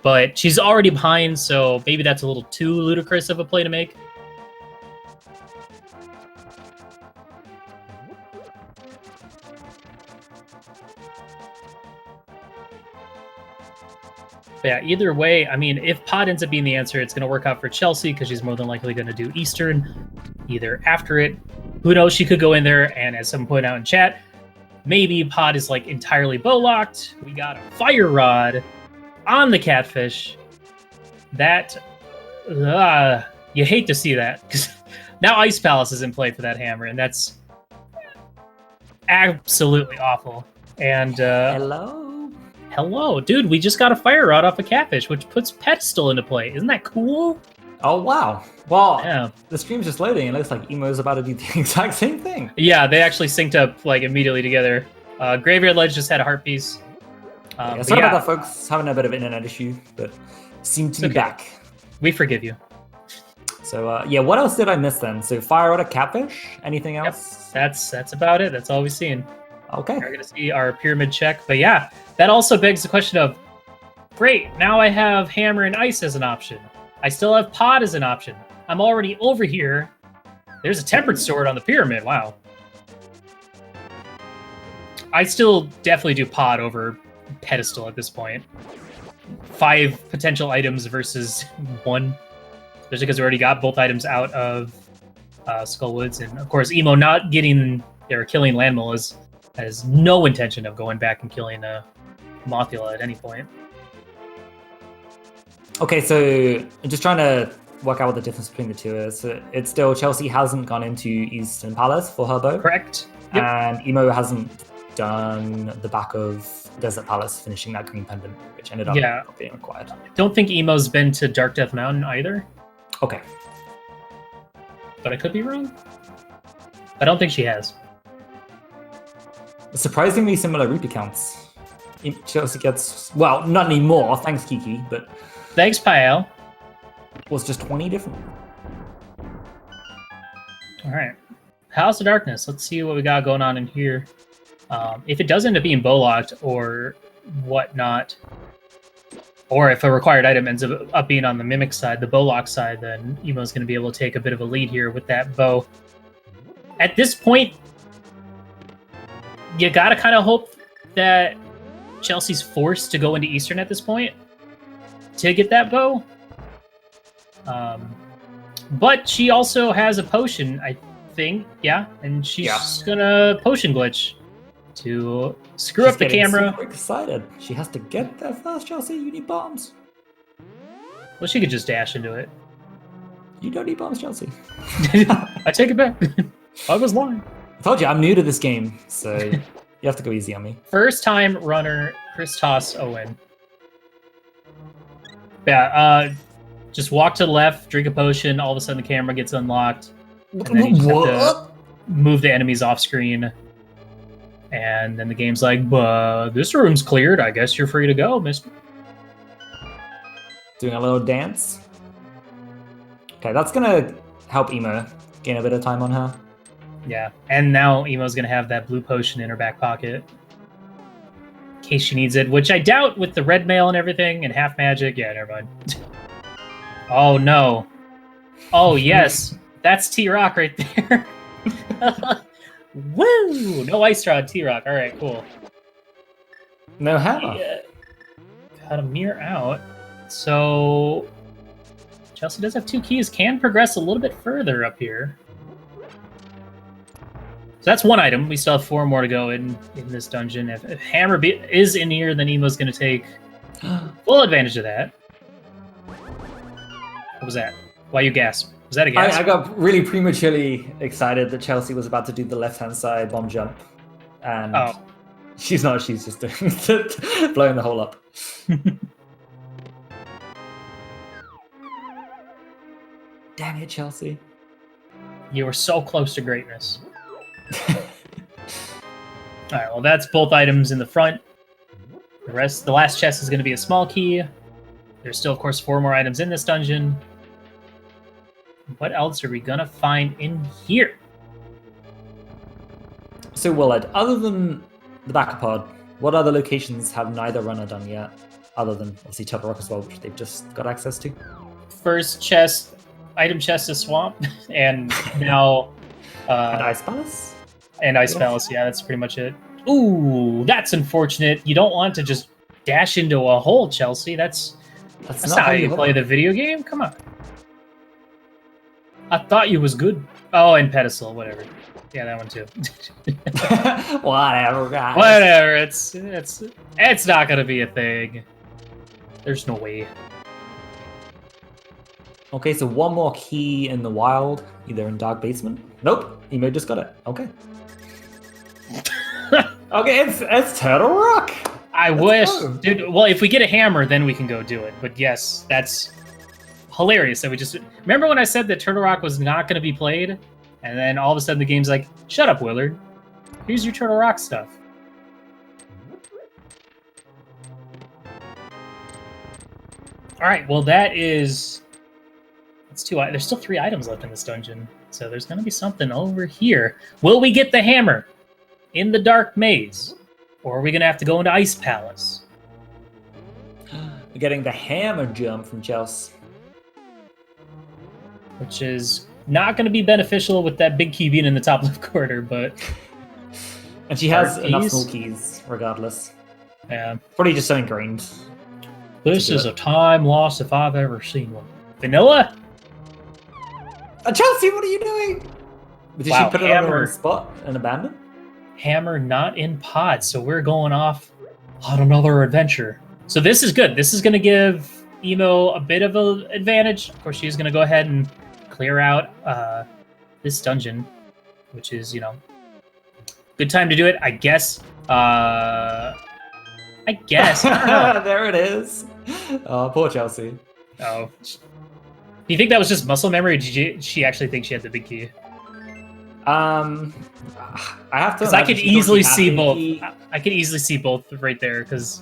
But she's already behind, so maybe that's a little too ludicrous of a play to make. But yeah, either way, I mean, if pod ends up being the answer, it's going to work out for Chelsea because she's more than likely going to do Eastern either after it. Who knows? She could go in there, and as someone pointed out in chat, maybe pod is like entirely bow locked. We got a fire rod on the catfish. That you hate to see that because now Ice Palace is in play for that hammer, and that's absolutely awful. And hello, dude, we just got a fire rod off a catfish, which puts pedestal into play. Isn't that cool? Oh wow! Well, yeah. The stream's just loading. It looks like Emo's about to do the exact same thing. Yeah, they actually synced up like immediately together. Graveyard Ledge just had a heart piece. Sorry about that, folks. Having a bit of internet issue, but seem to be back. We forgive you. So yeah, what else did I miss then? So fire rod, a catfish. Anything else? Yep. That's about it. That's all we've seen. Okay. We're gonna see our pyramid check, but yeah, that also begs the question of, great, now I have hammer and ice as an option. I still have pod as an option. I'm already over here. There's a tempered sword on the pyramid. Wow. I still definitely do pod over pedestal at this point. 5 potential items versus 1, especially because we already got both items out of Skullwoods, and of course, Emo not getting or killing Landmill has no intention of going back and killing Mothula at any point. Okay, so I'm just trying to work out what the difference between the two is. So it's still Chelsea hasn't gone into Eastern Palace for her bow. Correct. Yep. And Emo hasn't done the back of Desert Palace, finishing that green pendant, which ended up not being required. I don't think Emo's been to Dark Death Mountain either. Okay. But I could be wrong. I don't think she has. Surprisingly similar rupee counts. Chelsea gets, well, not anymore, thanks Kiki, but... Thanks, Pael. Was just 20 different. Alright. House of Darkness. Let's see what we got going on in here. If it does end up being bow-locked or whatnot, or if a required item ends up being on the Mimic side, the bow-lock side, then Emo's going to be able to take a bit of a lead here with that bow. At this point, you gotta kind of hope that Chelsea's forced to go into Eastern at this point to get that bow. But she also has a potion, I think, and she's gonna potion glitch to screw up the camera. Super excited. She has to get there first, Chelsea. You need bombs. Well, she could just dash into it. You don't need bombs, Chelsea. I take it back. I was lying. I told you, I'm new to this game, so you have to go easy on me. First time runner, Christos Owen. Yeah, just walk to the left, drink a potion, all of a sudden the camera gets unlocked. And then you just have to move the enemies off screen. And then the game's like, this room's cleared. I guess you're free to go, mister. Doing a little dance. Okay, that's gonna help Emo gain a bit of time on her. Yeah, and now Emo's gonna have that blue potion in her back pocket. In case she needs it, which I doubt with the red mail and everything, and half magic. Yeah, never mind. Oh, no. Oh, yes. That's T-Rock right there. Woo! No Ice Rod, T-Rock. All right, cool. No hammer. Yeah. Got a mirror out. So Chelsea does have 2 keys. Can progress a little bit further up here. So that's 1 item. We still have 4 more to go in this dungeon. If hammer is in here, then Emo's going to take full advantage of that. What was that? Why you gasp? Was that a gasp? I got really prematurely excited that Chelsea was about to do the left-hand side bomb jump. And she's not. She's just doing blowing the hole up. Dang it, Chelsea. You were so close to greatness. Alright, well that's both items in the front. The last chest is going to be a small key. There's still, of course, 4 more items in this dungeon. What else are we going to find in here? So, Willard, other than the back pod, what other locations have neither runner done yet? other than obviously Turtle Rock as well, which they've just got access to. First chest, item chest is Swamp, and now And Ice Palace? and Ice Yeah. Palace. Yeah, that's pretty much it. Ooh, that's unfortunate. You don't want to just dash into a hole, Chelsea. That's not how you play the video game. Come on. I thought you was good. Oh, and pedestal, whatever. Yeah, that one too. Whatever, guys. Whatever. It's not gonna be a thing. There's no way. Okay, so one more key in the wild, either in Dark Basement. Nope, Emo just got it. Okay. Okay, it's Turtle Rock. I Let's wish, go. dude. Well, if we get a hammer, then we can go do it. But yes, that's hilarious. That we just remember when I said that Turtle Rock was not going to be played, and then all of a sudden the game's like, "Shut up, Willard. Here's your Turtle Rock stuff." All right. Well, that's two. There's still 3 items left in this dungeon, so there's going to be something over here. Will we get the hammer in the dark maze, or are we going to have to go into Ice Palace? We're getting the hammer jump from Chelsea. Which is not going to be beneficial with that big key being in the top left corner, but And she has Dark enough keys? small keys, regardless. yeah. Probably just so ingrained. This do is it. a time loss if I've ever seen one. Vanilla? Chelsea, what are you doing? Did Wow, she put it on the hammer. wrong spot and abandon? Hammer not in pod, so we're going off on another adventure. So this is good. This is going to give Emo a bit of an advantage. Of course, she's going to go ahead and clear out this dungeon, which is, good time to do it, I guess. I don't know. There it is. Oh, poor Chelsea. Oh. Do you think that was just muscle memory, or did she actually think she had the big key? I have to. Because I imagine could she thought easily she had see the both. key. I could easily see both right there, because...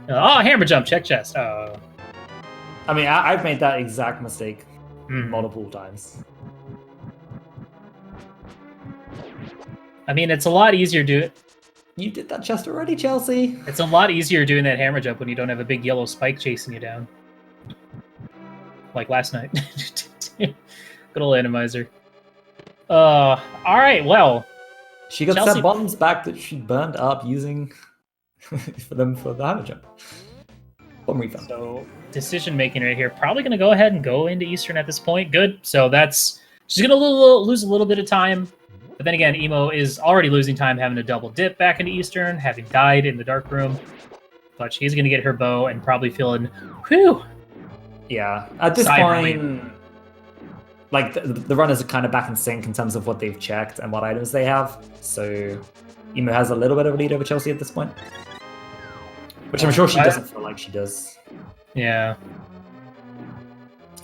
oh, hammer jump, check chest. Oh. I mean, I've made that exact mistake Hmm. multiple times. I mean, it's a lot easier You did that chest already, Chelsea. It's a lot easier doing that hammer jump when you don't have a big yellow spike chasing you down. Like last night. Good old Randomizer. Alright, well. She got Chelsea- some bombs back that she burned up using for the hammer jump. Bomb refund. So, decision making right here. Probably going to go ahead and go into Eastern at this point. Good. So she's going to lose a little bit of time. But then again, Emo is already losing time having to double dip back into Eastern, having died in the dark room. But she's going to get her bow and probably feeling, whew. Yeah, at this Side point, like the runners are kind of back in sync in terms of what they've checked and what items they have. So Emo has a little bit of a lead over Chelsea at this point, which I'm sure she doesn't feel like she does. Yeah.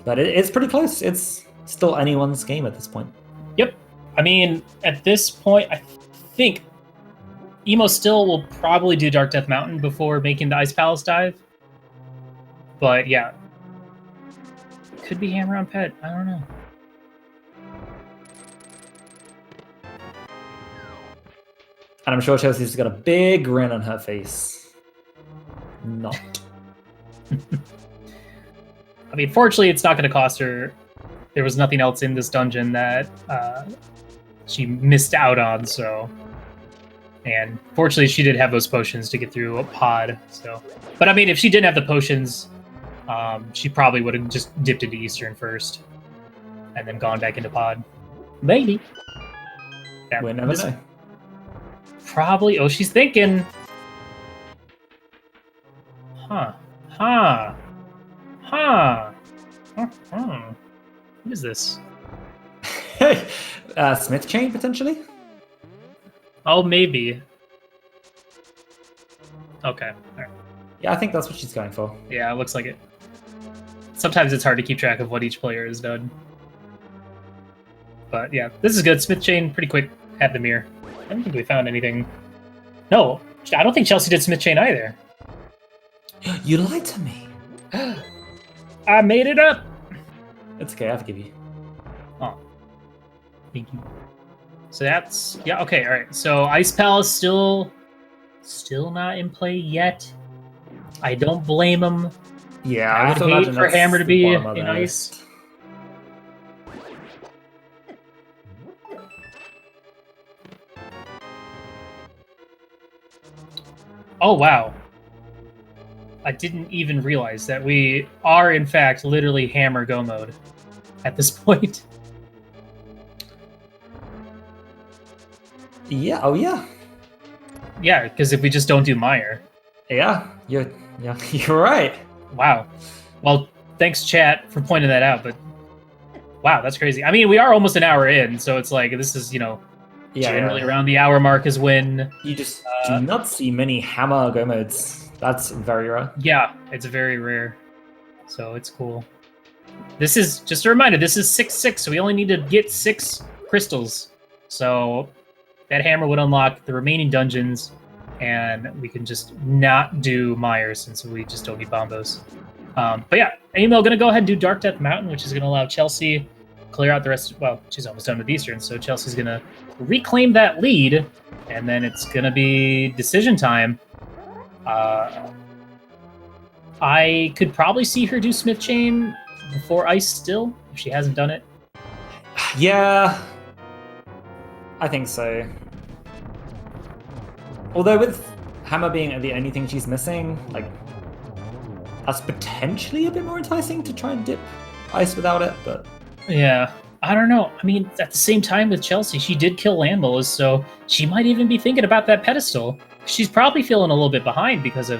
But it's pretty close. It's still anyone's game at this point. Yep. I mean, at this point, I think Emo still will probably do Dark Death Mountain before making the Ice Palace dive. But yeah. Could be Hammer on Pet. I don't know. And I'm sure Chelsea's got a big grin on her face. Not. I mean, fortunately, it's not going to cost her. There was nothing else in this dungeon that she missed out on, so... And fortunately, she did have those potions to get through a pod, so... But I mean, if she didn't have the potions, she probably would have just dipped into Eastern first, and then gone back into pod. Maybe. Yeah, We never know. Probably. Oh, she's thinking. Huh. What is this? Smith chain, potentially? Oh, maybe. Okay. All right. Yeah, I think that's what she's going for. Yeah, it looks like it. Sometimes it's hard to keep track of what each player has done. But yeah, this is good. Smith chain, pretty quick. Had the mirror. I don't think we found anything. No, I don't think Chelsea did Smith chain either. You lied to me. I made it up. It's okay, I forgive you. Oh, thank you. So that's okay. All right. So Ice Palace still not in play yet. I don't blame him. Yeah, I would have to hate imagine for that's Hammer to the be bottom of in the ice. list. Oh, wow. I didn't even realize that we are, in fact, literally Hammer Go mode at this point. Yeah, oh yeah. Yeah, because if we just don't do Meyer. Yeah, you're right. Wow. Well, thanks, chat, for pointing that out, but wow, that's crazy. I mean, we are almost an hour in, so it's like, this is, generally around the hour mark is when... You just do not see many Hammer Go modes. That's very rare. Yeah, it's very rare. So it's cool. This is, just a reminder, this is 6-6, so we only need to get 6 crystals. So that hammer would unlock the remaining dungeons, and we can just not do Myers since we just don't need bombos. But yeah, Emo gonna go ahead and do Dark Death Mountain, which is gonna allow Chelsea clear out the rest. Well, she's almost done with Eastern, so Chelsea's gonna reclaim that lead, and then it's gonna be decision time. I could probably see her do Smith Chain before Ice still, if she hasn't done it. Yeah, I think so. Although with Hammer being the only thing she's missing, like, that's potentially a bit more enticing to try and dip Ice without it, but... Yeah, I don't know. I mean, at the same time with Chelsea, she did kill Landless, so she might even be thinking about that pedestal. She's probably feeling a little bit behind because of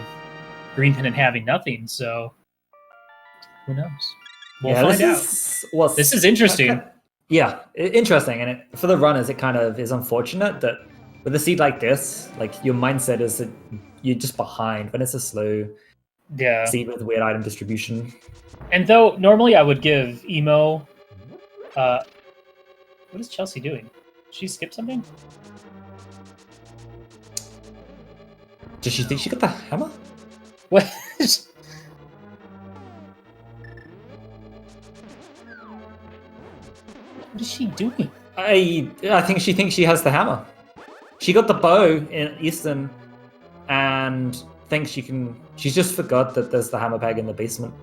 Green Pennant having nothing, so who knows? We'll find out. This is interesting. Yeah, interesting, and for the runners, it kind of is unfortunate that with a seed like this, like, your mindset is that you're just behind when it's a slow seed with weird item distribution. And though normally I would give Emo... what is Chelsea doing? Did she skip something? Does she think she got the hammer? What? What is she doing? I think she thinks she has the hammer. She got the bow in Eastern and thinks she can... She's just forgot that there's the hammer bag in the basement.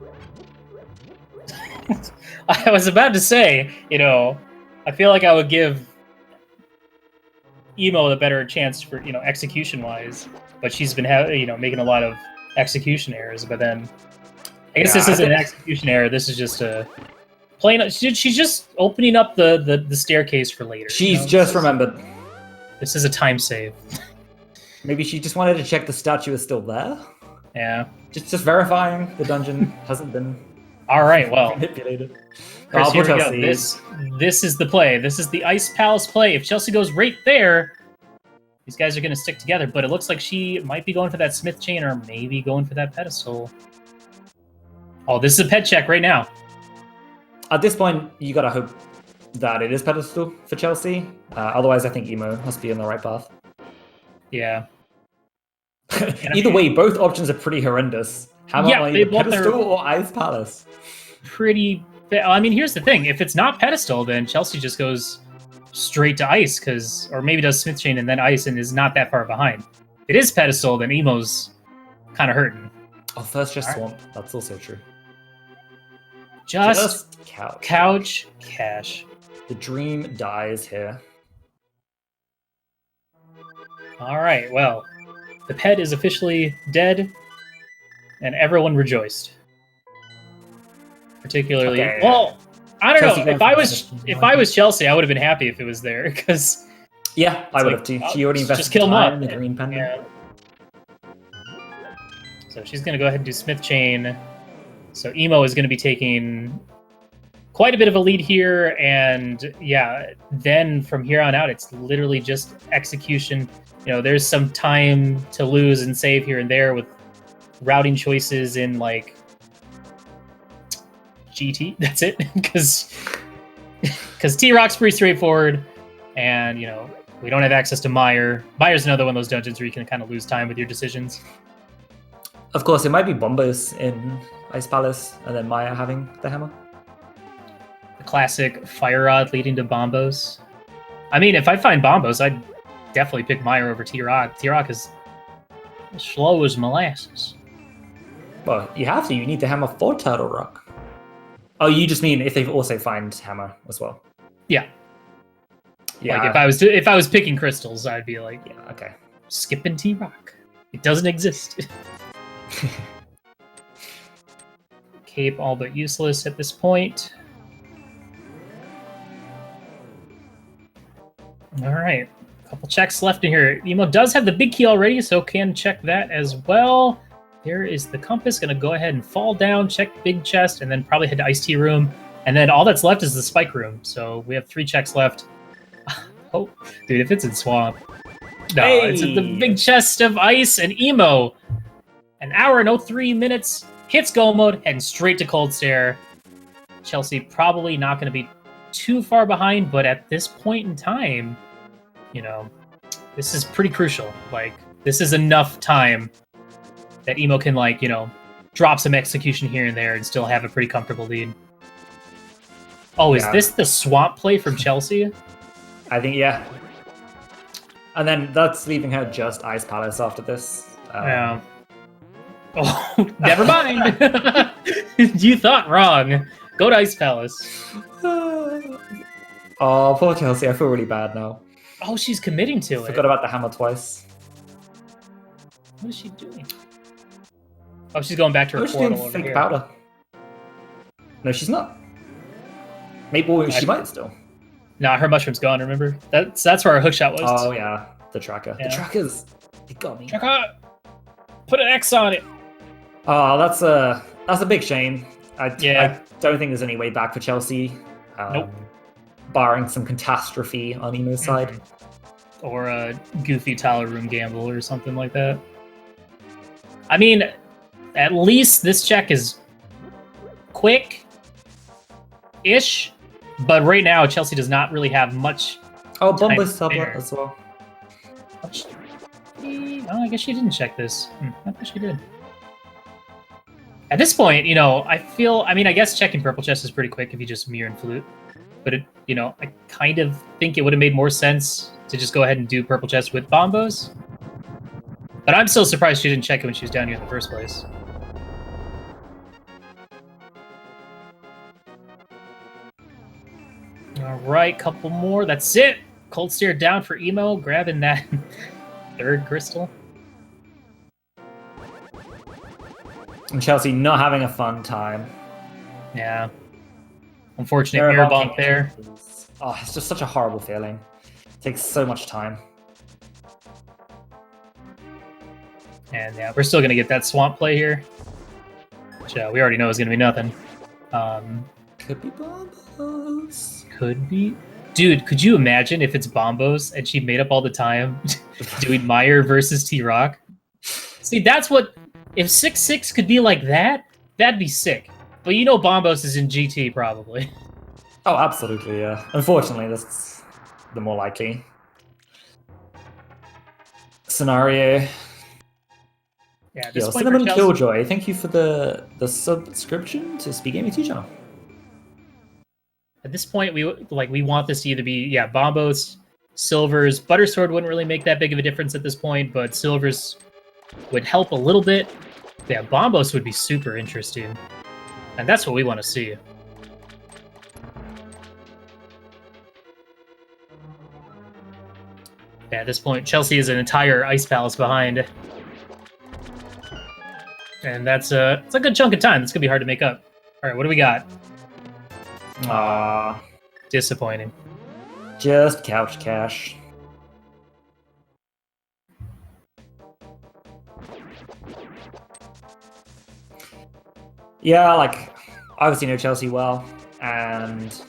I was about to say, I feel like I would give Emo the better chance for, execution-wise, but she's been making a lot of execution errors, but then I guess this isn't an execution error, this is just a plain... She's just opening up the staircase for later. She's just remembered. This is a time save. Maybe she just wanted to check the statue is still there? Yeah. Just verifying the dungeon hasn't been... All right, well, manipulated. Chris, here we go. This is the play. This is the Ice Palace play. If Chelsea goes right there, these guys are going to stick together. But it looks like she might be going for that Smith Chain or maybe going for that pedestal. Oh, this is a pet check right now. At this point, you got to hope that it is pedestal for Chelsea. Otherwise, I think Emo must be on the right path. Yeah. Either way, both options are pretty horrendous. How about pedestal or Ice Palace? Pretty... I mean, here's the thing. If it's not pedestal, then Chelsea just goes straight to Ice, or maybe does Smith Chain and then Ice and is not that far behind. If it is pedestal, then Emo's kind of hurting. Oh, first just Swamp. That's also true. Just couch cash. The dream dies here. All right, well, the pet is officially dead, and everyone rejoiced. Particularly, well, I don't know. If I was Chelsea, I would have been happy if it was there because I would have too. She already invested just kill him up in the green pendant. Yeah. So she's gonna go ahead and do Smith Chain. So Emo is gonna be taking quite a bit of a lead here, and then from here on out, it's literally just execution. There's some time to lose and save here and there with routing choices in like GT. That's it, because T-Rock's pretty straightforward, and we don't have access to Meyer. Meyer's another one of those dungeons where you can kind of lose time with your decisions. Of course, it might be Bombos in Ice Palace, and then Meyer having the hammer. The classic Fire Rod leading to Bombos. I mean, if I find Bombos, I'd definitely pick Meyer over T-Rock. T-Rock is slow as molasses. Well, you have to. You need the hammer for Turtle Rock. Oh, you just mean if they also find hammer as well? Yeah. Yeah. Like if I was picking crystals, I'd be like, Yeah. Okay. skipping T-Rock. It doesn't exist. Cape all but useless at this point. All right, a couple checks left in here. Emo does have the big key already, so can check that as well. There is the compass. Going to go ahead and fall down, check big chest, and then probably head to Iced Tea Room. And then all that's left is the Spike Room. So we have 3 checks left. Oh, dude, if it's in Swamp. No, it's in the big chest of ice and Emo. An hour and 03 minutes. Hits Go Mode, and straight to Cold Stare. Chelsea probably not going to be too far behind, but at this point in time, you know, this is pretty crucial. Like, this is enough time that Emo can, like, you know, drop some execution here and there and still have a pretty comfortable lead. Oh, is this the swamp play from Chelsea? I think, yeah. And then that's leaving her just Ice Palace after this. Yeah. Oh, never mind. You thought wrong. Go to Ice Palace. Oh, poor Chelsea. I feel really bad now. Oh, she's committing to it. Forgot about the hammer twice. What is she doing? Oh, she's going back to her she's portal doing over fake here. powder. No, she's not. Maybe she might still. Nah, her mushroom's gone, remember? That's where our hookshot was. Oh, yeah. The tracker. Yeah. The tracker's... It got me. Tracker! Put an X on it! Oh, that's a big shame. I don't think there's any way back for Chelsea. Nope. Barring some catastrophe on Emo's side. Or a goofy Tyler Room gamble or something like that. I mean, at least this check is quick-ish, but right now Chelsea does not really have much. Oh, Bumbo's tablet as well. Oh, I guess she didn't check this. I thought she did. At this point, you know, I guess checking Purple Chest is pretty quick if you just mirror and flute. But, you know, I kind of think it would have made more sense to just go ahead and do Purple Chest with Bombos. But I'm still surprised she didn't check it when she was down here in the first place. All right, couple more. That's it. Cold Stare down for Emo, grabbing that third crystal. And Chelsea not having a fun time. Yeah. Unfortunate mirror bump there. Oh, it's just such a horrible feeling. It takes so much time. And yeah, we're still going to get that swamp play here. Which we already know is going to be nothing. Could be Bombos. Could be. Dude, could you imagine if it's Bombos and she made up all the time doing Meyer versus T-Rock? See, that's what... If 6-6 could be like that, that'd be sick. But you know Bombos is in GT, probably. Oh, absolutely, yeah. Unfortunately, that's the more likely scenario. Yeah, this point Cinnamon Chelsea... Killjoy, thank you for the subscription to Speed Gaming 2 channel. At this point, we want this to either be, Bombos, Silvers. Buttersword wouldn't really make that big of a difference at this point, but Silvers would help a little bit. Yeah, Bombos would be super interesting. And that's what we want to see. Yeah, at this point, Chelsea is an entire Ice Palace behind. And it's a good chunk of time. It's going to be hard to make up. All right, what do we got? Disappointing. Just couch cash. Yeah, like, obviously know Chelsea well, and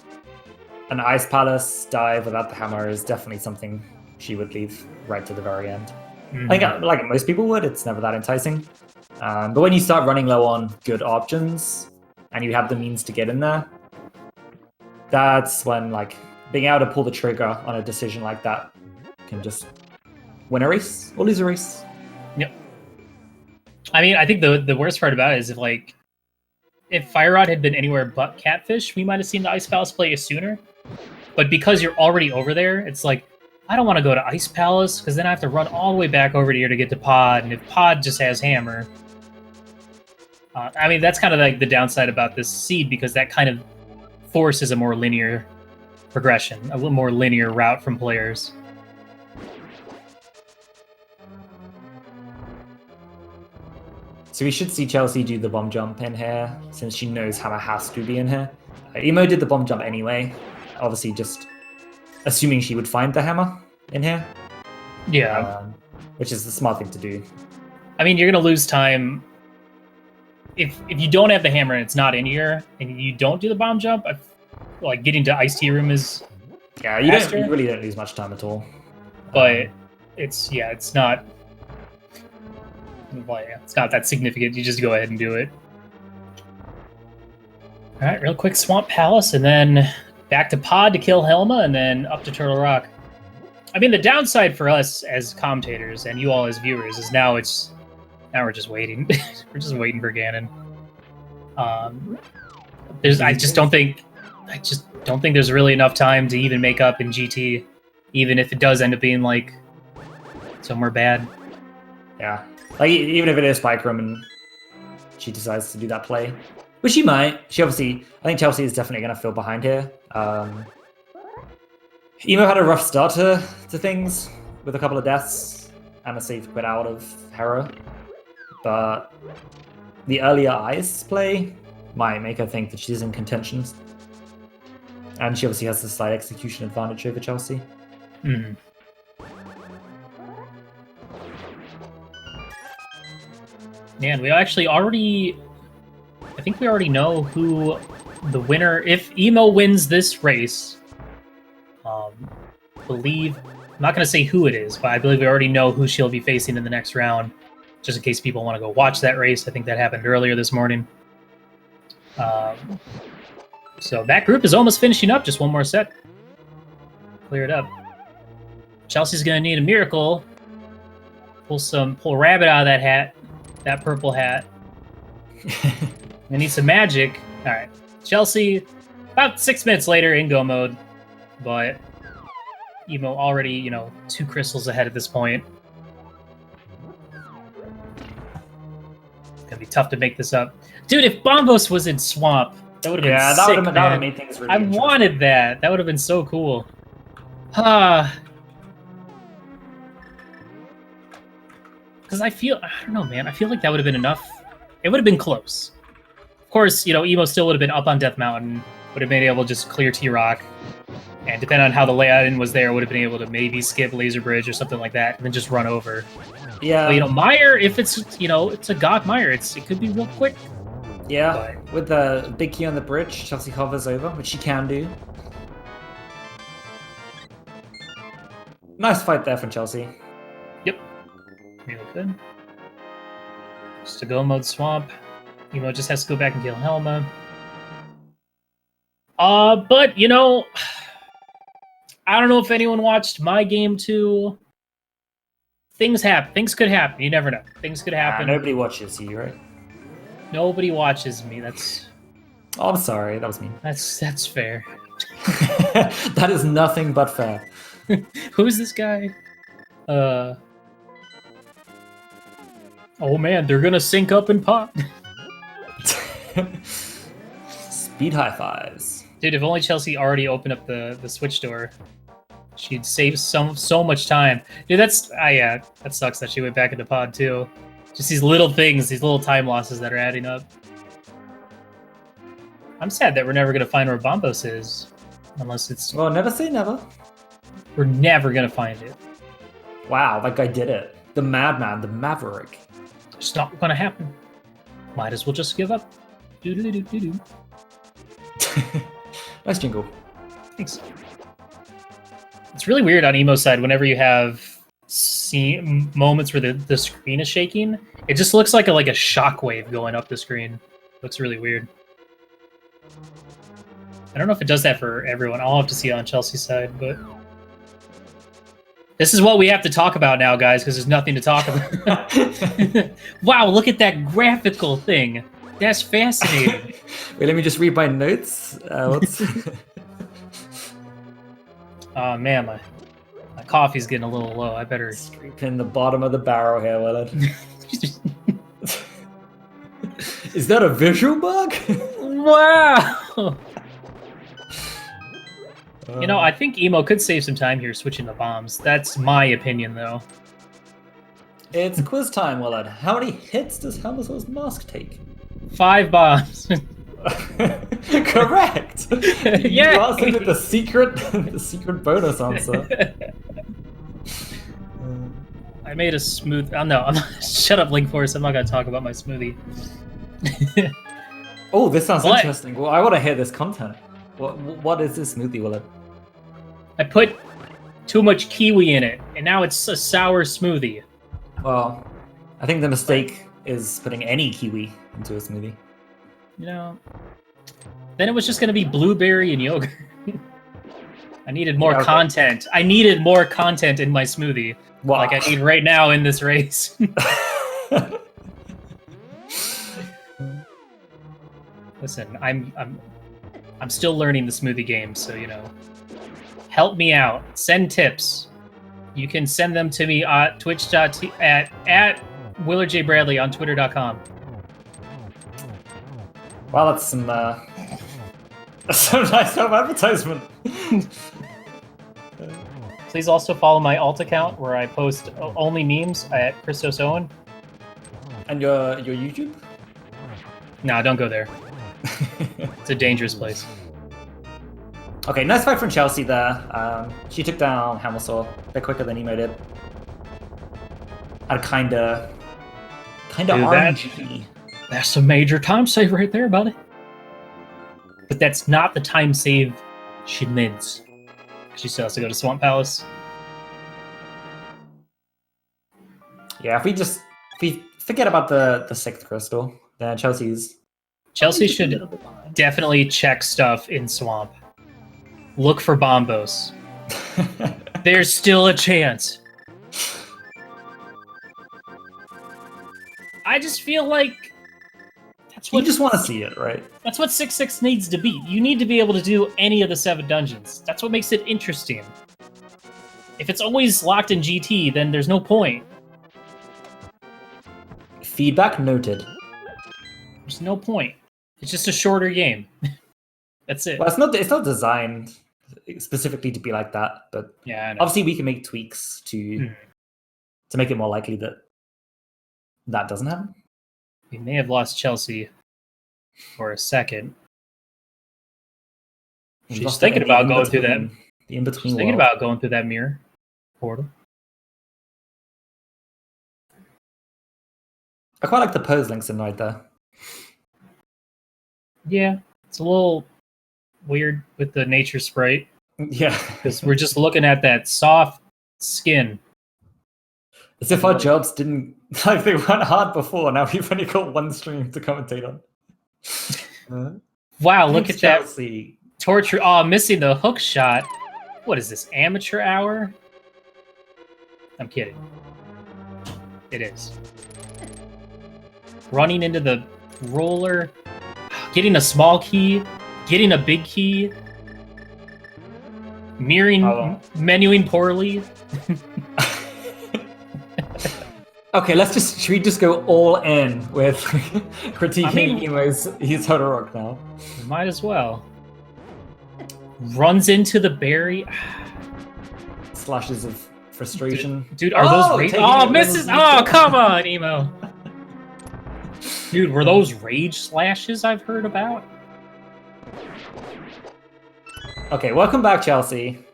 an Ice Palace dive without the hammer is definitely something she would leave right to the very end. Mm-hmm. I think, like most people would, it's never that enticing. But when you start running low on good options, and you have the means to get in there, that's when, like, being able to pull the trigger on a decision like that can just win a race or lose a race. Yep. I mean, I think the worst part about it is if Fire Rod had been anywhere but Catfish, we might have seen the Ice Palace play sooner. But because you're already over there, it's like, I don't want to go to Ice Palace, because then I have to run all the way back over to here to get to Pod, and if Pod just has Hammer, I mean, that's kind of like the downside about this seed, because that kind of forces a more linear progression, a little more linear route from players. So we should see Chelsea do the bomb jump in here, since she knows Hammer has to be in here. Emo did the bomb jump anyway, obviously just assuming she would find the hammer in here. Yeah. Which is the smart thing to do. I mean, you're going to lose time. If you don't have the hammer and it's not in here, and you don't do the bomb jump, like getting to Ice Tea Room is Yeah, you really don't lose much time at all. But it's not... Well, yeah, it's not that significant. You just go ahead and do it. All right, real quick, Swamp Palace, and then back to Pod to kill Helma, and then up to Turtle Rock. I mean, the downside for us as commentators and you all as viewers is now we're just waiting. We're just waiting for Ganon. I just don't think there's really enough time to even make up in GT, even if it does end up being like somewhere bad. Yeah. Like, even if it is Spike Room and she decides to do that play, which she might. I think Chelsea is definitely going to feel behind here. Emo had a rough start to things with a couple of deaths and a safe quit out of Hera. But the earlier Ice play might make her think that she's in contention. And she obviously has the slight execution advantage over Chelsea. Mm. Man, we actually already... I think we already know who the winner... If Emo wins this race, believe... I'm not going to say who it is, but I believe we already know who she'll be facing in the next round, just in case people want to go watch that race. I think that happened earlier this morning. So that group is almost finishing up. Just one more set. Clear it up. Chelsea's going to need a miracle. Pull rabbit out of that hat. That purple hat. I need some magic. All right. Chelsea, about 6 minutes later in go mode, but Emo already, 2 crystals ahead at this point. It's gonna be tough to make this up. Dude, if Bombos was in Swamp, that would have been sick, that would have made things really interesting. I wanted that. That would have been so cool. Because I don't know, man. I feel like that would have been enough. It would have been close. Of course, Emo still would have been up on Death Mountain, would have been able to just clear T-Rock, and depending on how the layout was there, would have been able to maybe skip Laser Bridge or something like that, and then just run over. Yeah. But, Meyer, if it's, it's a God Meyer, it could be real quick. Yeah, but with the big key on the bridge, Chelsea hovers over, which she can do. Nice fight there from Chelsea. Yep. Really good. Just to go mode Swamp. Emo just has to go back and kill Helma. But, I don't know if anyone watched my game 2. Things happen. Things could happen. You never know. Things could happen. Nobody watches you, right? Nobody watches me. That's... Oh, I'm sorry. That was mean. That's fair. That is nothing but fair. Who's this guy? Oh man, they're gonna sync up and pop. Speed high fives. Dude, if only Chelsea already opened up the Switch door, she'd save so much time. Dude, that sucks that she went back into pod too. Just these little things, these little time losses that are adding up. I'm sad that we're never gonna find where Bombos is, unless it's... Well, never say never. We're never gonna find it. Wow, that guy did it. The madman, the maverick. It's not gonna happen. Might as well just give up. Do-do-do-do-do. Nice jingle. Thanks. It's really weird on Emo's side whenever you have moments where the screen is shaking. It just looks like a shockwave going up the screen. Looks really weird. I don't know if it does that for everyone. I'll have to see it on Chelsea's side, but... This is what we have to talk about now, guys, because there's nothing to talk about. Wow, look at that graphical thing. That's fascinating. Wait, let me just read my notes. Oh, man, my coffee's getting a little low. I better... Scraping the bottom of the barrel here, Willard. Is that a visual bug? Wow. You know, I think Emo could save some time here switching the bombs. That's my opinion, though. It's quiz time, Willard. How many hits does Helmasaur's mask take? 5 bombs. Correct. Yay! You answered the secret bonus answer. I made a smooth. Oh no! Shut up, Link Force. I'm not gonna talk about my smoothie. Oh, this sounds What? interesting. Well, I want to hear this content. What is this smoothie, Willard? I put too much kiwi in it, and now it's a sour smoothie. Well, I think the mistake is putting any kiwi into a smoothie. You know, then it was just gonna be blueberry and yogurt. I needed more content. I needed more content in my smoothie, Wow. like I need right now in this race. Listen, I'm still learning the smoothie game, so you know, help me out. Send tips. You can send them to me at at Willard J. Bradley on Twitter.com. Wow, that's some nice advertisement. Please also follow my alt account where I post only memes at Christos Owen. And your YouTube? No, don't go there. It's a dangerous place. Okay, nice fight from Chelsea there. She took down Helmasaur a bit quicker than Emo did. Had kinda RNG. That's a major time save right there, buddy. But that's not the time save she needs. She still has to go to Swamp Palace. Yeah, if we forget about the 6th crystal, then Chelsea should definitely check stuff in Swamp. Look for Bombos. There's still a chance. I just feel like you just want to see it, right? That's what 6-6 needs to be. You need to be able to do any of the 7 dungeons. That's what makes it interesting. If it's always locked in GT, then there's no point. Feedback noted. There's no point. It's just a shorter game. That's it. Well, it's not designed specifically to be like that, but yeah, I know. Obviously we can make tweaks to make it more likely that doesn't happen. We may have lost Chelsea for a second. She's thinking about going through that. The in-between. She's thinking about going through that mirror portal. I quite like the pose links in right there. Yeah, it's a little weird with the nature sprite. Yeah, because we're just looking at that soft skin. As if our jobs didn't they weren't hard before. Now we've only got one stream to commentate on. Wow, look at Chelsea. That torture! Oh, missing the hook shot. What is this, amateur hour? I'm kidding. It is. Running into the roller, getting a small key, getting a big key, menuing poorly. Okay, should we just go all in with critiquing Emo's He's Todoroki now? Might as well. Runs into the berry. Slashes of frustration. Dude, are those rage? Oh, misses! Oh, come on, Emo. Dude, were those rage slashes I've heard about? Okay, welcome back, Chelsea.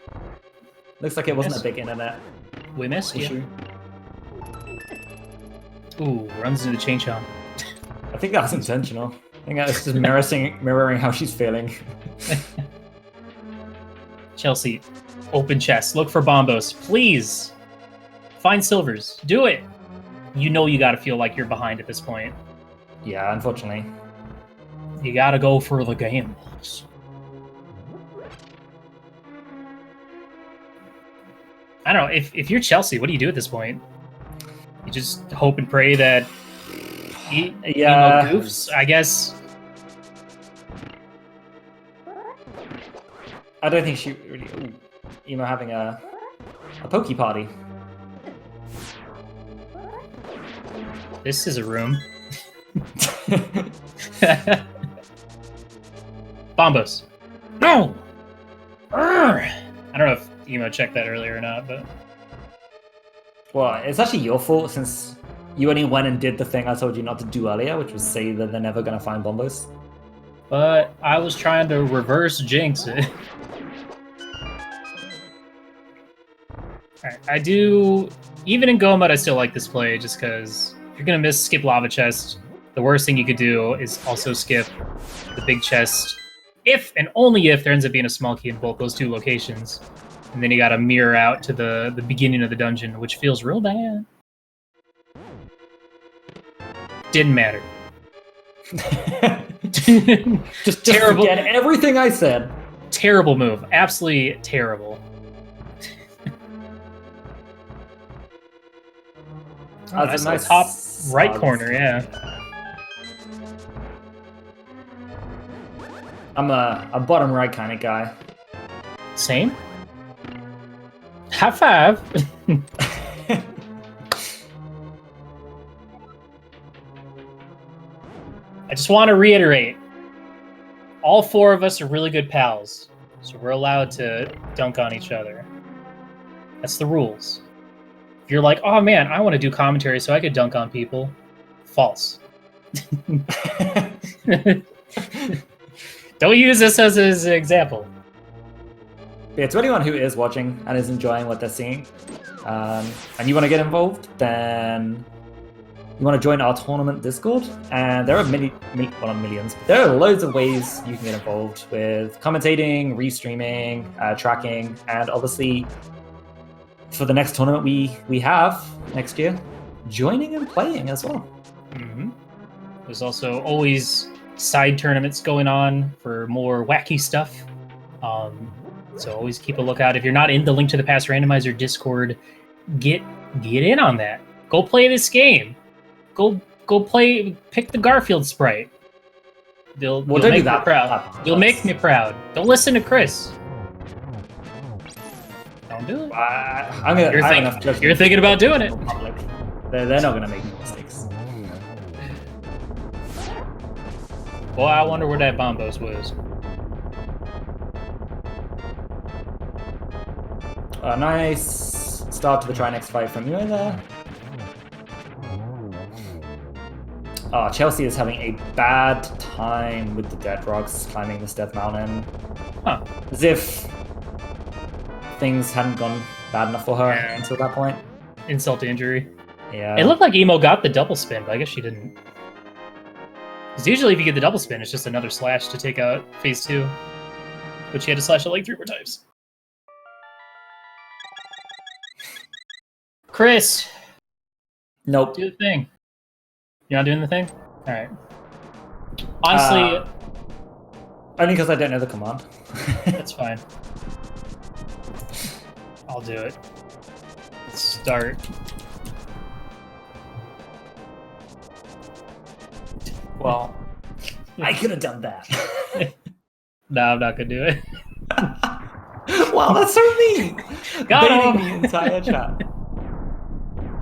Looks like it wasn't a big internet We missed issue. you. Ooh, runs into the chain chomp. I think that was intentional. I think that was just mirroring how she's feeling. Chelsea, open chest. Look for bombos. Please. Find silvers. Do it. You know you gotta feel like you're behind at this point. Yeah, unfortunately. You gotta go for the gambles. I don't know. If you're Chelsea, what do you do at this point? You just hope and pray that Emo goofs, I guess. I don't think she really... Ooh, Emo having a pokey party. This is a room. Bombos. No! Urgh. I don't know if Emo checked that earlier or not, but... Well, it's actually your fault since you only went and did the thing I told you not to do earlier, which was say that they're never going to find bombos. But I was trying to reverse jinx it. Alright, I do... Even in Go mode, I still like this play, just because if you're going to miss skip lava chest, the worst thing you could do is also skip the big chest, if and only if there ends up being a small key in both those two locations. And then you gotta mirror out to the beginning of the dungeon, which feels real bad. Didn't matter. just terrible. Forget everything I said. Terrible move. Absolutely terrible. That's a nice top right corner, yeah. I'm a bottom right kind of guy. Same. High five. I just want to reiterate, all four of us are really good pals, so we're allowed to dunk on each other. That's the rules. If you're like, oh man, I want to do commentary so I could dunk on people, false. Don't use this as an example. Yeah, to anyone who is watching and is enjoying what they're seeing, and you want to get involved, then you want to join our tournament Discord. And there are well, not millions, but there are loads of ways you can get involved with commentating, restreaming, tracking, and obviously for the next tournament we have next year, joining and playing as well. Mm-hmm. There's also always side tournaments going on for more wacky stuff. So always keep a lookout. If you're not in the Link to the Past Randomizer Discord, get in on that. Go play this game. Go play. Pick the Garfield sprite. You'll make me proud. You'll make me proud. Don't listen to Chris. Don't do it. You're thinking about doing it. They're not going to make mistakes. Boy, I wonder where that Bombos was. A nice start to the try next fight from you in there. Oh, Chelsea is having a bad time with the dead rocks climbing this death mountain. Huh. As if things hadn't gone bad enough for her until that point. Insult to injury. Yeah. It looked like Emo got the double spin, but I guess she didn't. Because usually if you get the double spin, it's just another slash to take out phase 2. But she had to slash it like 3 more times. Chris! Nope. Do the thing. You're not doing the thing? Alright. Honestly... only because I don't know the command. That's fine. I'll do it. Let's start. Well, I could have done that. No, I'm not gonna do it. Wow, that's so mean! Got him! The entire chat.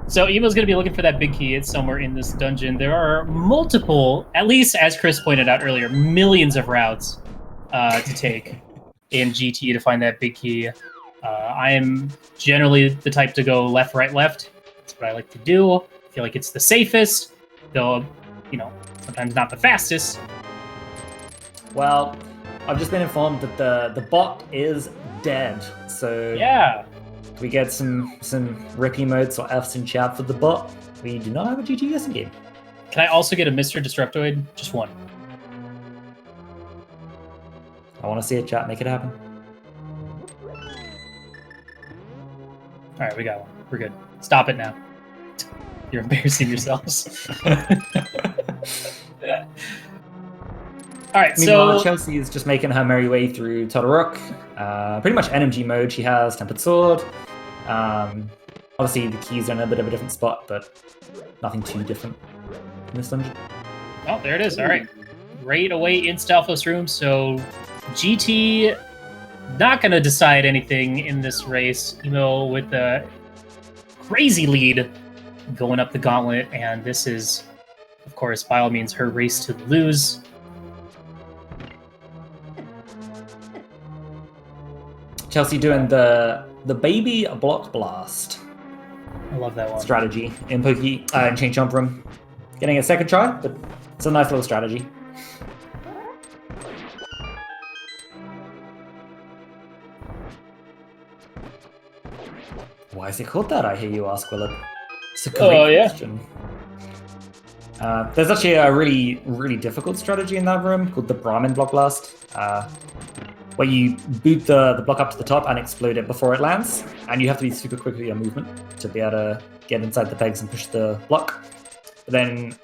So Emo's going to be looking for that big key. It's somewhere in this dungeon. There are multiple, at least as Chris pointed out earlier, millions of routes to take in GT to find that big key. I am generally the type to go left, right, left. That's what I like to do. I feel like it's the safest, though, sometimes not the fastest. Well, I've just been informed that the bot is dead. So yeah. We get some rip emotes or Fs in chat for the bot. We do not have a GTS in game. Can I also get a Mr. Destructoid? Just one. I want to see it, chat. Make it happen. All right, we got one. We're good. Stop it now. You're embarrassing yourselves. All right, meanwhile, Chelsea is just making her merry way through Todorok. Pretty much NMG mode. She has Tempered Sword. Obviously, the keys are in a bit of a different spot, but nothing too different in this dungeon. Oh, there it is. All right. Right away in Stalfos room. So GT not going to decide anything in this race. Emo with a crazy lead going up the gauntlet, and this is of course, by all means, her race to lose. Chelsea doing the baby block blast. I love that one. Strategy in in Chain Chomp Room. Getting a second try, but it's a nice little strategy. Why is it called that, I hear you ask, Willard? It's a great question. There's actually a really, really difficult strategy in that room called the Brahmin Block Blast, where you boot the block up to the top and explode it before it lands, and you have to be super quick with your movement to be able to get inside the pegs and push the block. But then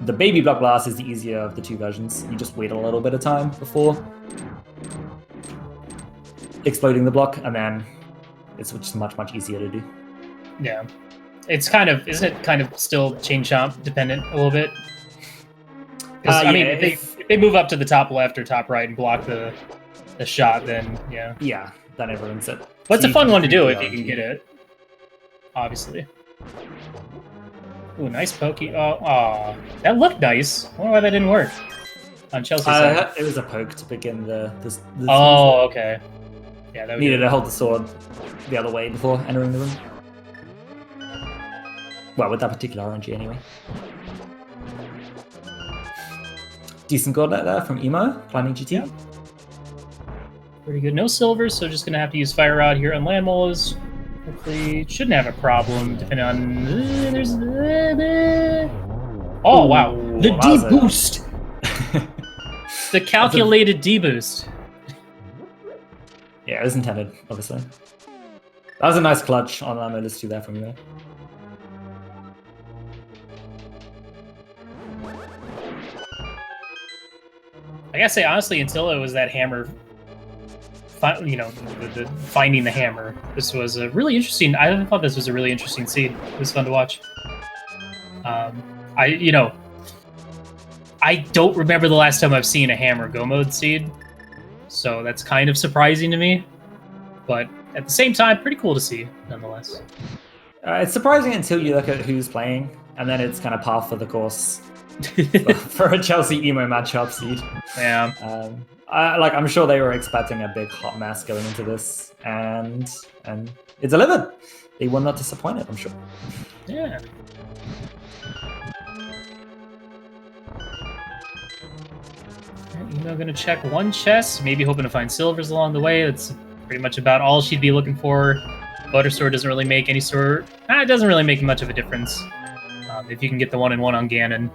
the Baby Block Blast is the easier of the two versions. You just wait a little bit of time before exploding the block, and then it's just much, much easier to do. Yeah. It's kind of, isn't it kind of still Chain Chomp dependent a little bit? I mean, if they move up to the top left or top right and block the shot, then yeah. Yeah, then it ruins it. But it's a fun one to do if you can get it, obviously. Ooh, nice pokey. Oh, that looked nice. I wonder why that didn't work on Chelsea's side. It was a poke to begin the oh, okay. Yeah, that needed to hold the sword the other way before entering the room. Well, with that particular RNG anyway. Decent gauntlet there from Emo, climbing GT. Yeah. Pretty good. No silvers, so just gonna have to use Fire Rod here on land molars. Hopefully, shouldn't have a problem depending on. Oh wow, the deboost, the calculated deboost. Yeah, it was intended, obviously. That was a nice clutch on Modus 2 there from you. I gotta say, honestly, until it was that hammer, you know, the finding the hammer, this was a really interesting. I thought this was a really interesting seed. It was fun to watch. I don't remember the last time I've seen a hammer go mode seed, so that's kind of surprising to me. But at the same time, pretty cool to see, nonetheless. It's surprising until you look at who's playing, and then it's kind of par for the course for a Chelsea Emo matchup seed. Yeah. I'm sure they were expecting a big hot mess going into this, and it delivered. They were not disappointed, I'm sure. Yeah. Emo gonna check one chest, maybe hoping to find silvers along the way. That's pretty much about all she'd be looking for. Butter Sword doesn't really make any sort. It doesn't really make much of a difference if you can get the 1-in-1 on Ganon.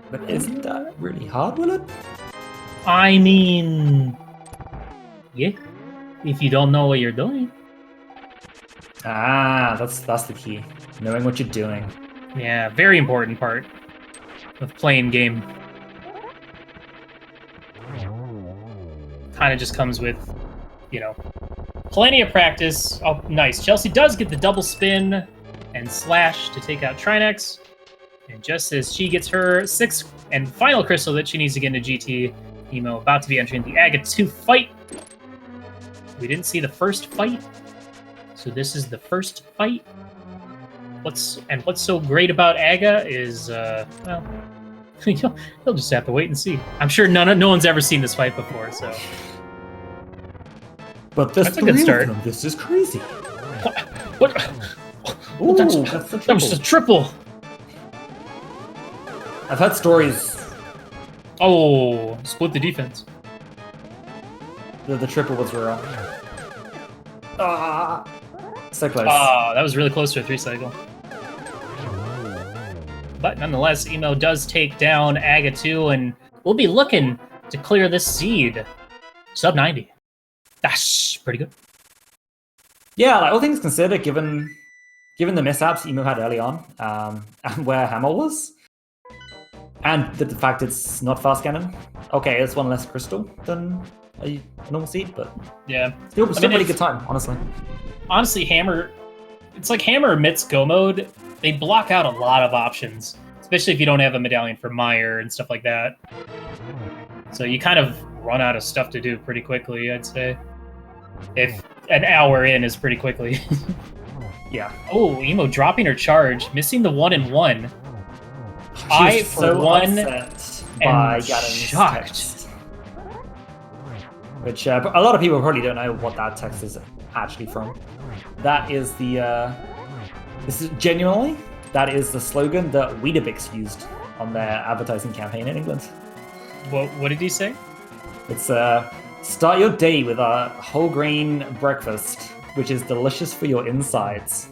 But isn't that really hard, will it? I mean, yeah. If you don't know what you're doing. That's the key. Knowing what you're doing. Yeah, very important part of playing game. Kind of just comes with, you know, plenty of practice. Oh, nice. Chelsea does get the double spin and slash to take out Trinex. And just as she gets her 6th and final crystal that she needs to get into GT, Emo about to be entering the Aga 2 fight. We didn't see the first fight, so this is the first fight. What's so great about Aga is, well, you'll just have to wait and see. I'm sure no one's ever seen this fight before, so. But that's a good start. This is crazy. What? Ooh, that's the that was a triple. I've heard stories. Oh, split the defense. The triple was wrong. So close. That was really close to a 3-cycle. But nonetheless, Emo does take down Aga 2, and we'll be looking to clear this seed. Sub 90. That's pretty good. Yeah, like all things considered, given the mishaps Emo had early on, and where Hammer was, and the fact it's not fast Ganon. Okay, it's one less crystal than a normal seed, but yeah, still pretty good time, honestly. Honestly, Hammer, it's like Hammer admits Go mode. They block out a lot of options, especially if you don't have a medallion for Meyer and stuff like that. So you kind of run out of stuff to do pretty quickly, I'd say. If an hour in is pretty quickly. Yeah. Oh, Emo dropping her charge, missing the 1-in-1. I, was for so one, upset by am Ganon's shocked. text. Which a lot of people probably don't know what that text is actually from. That is the this is genuinely that is the slogan that Weetabix used on their advertising campaign in England. What did he say? It's start your day with a whole grain breakfast, which is delicious for your insides.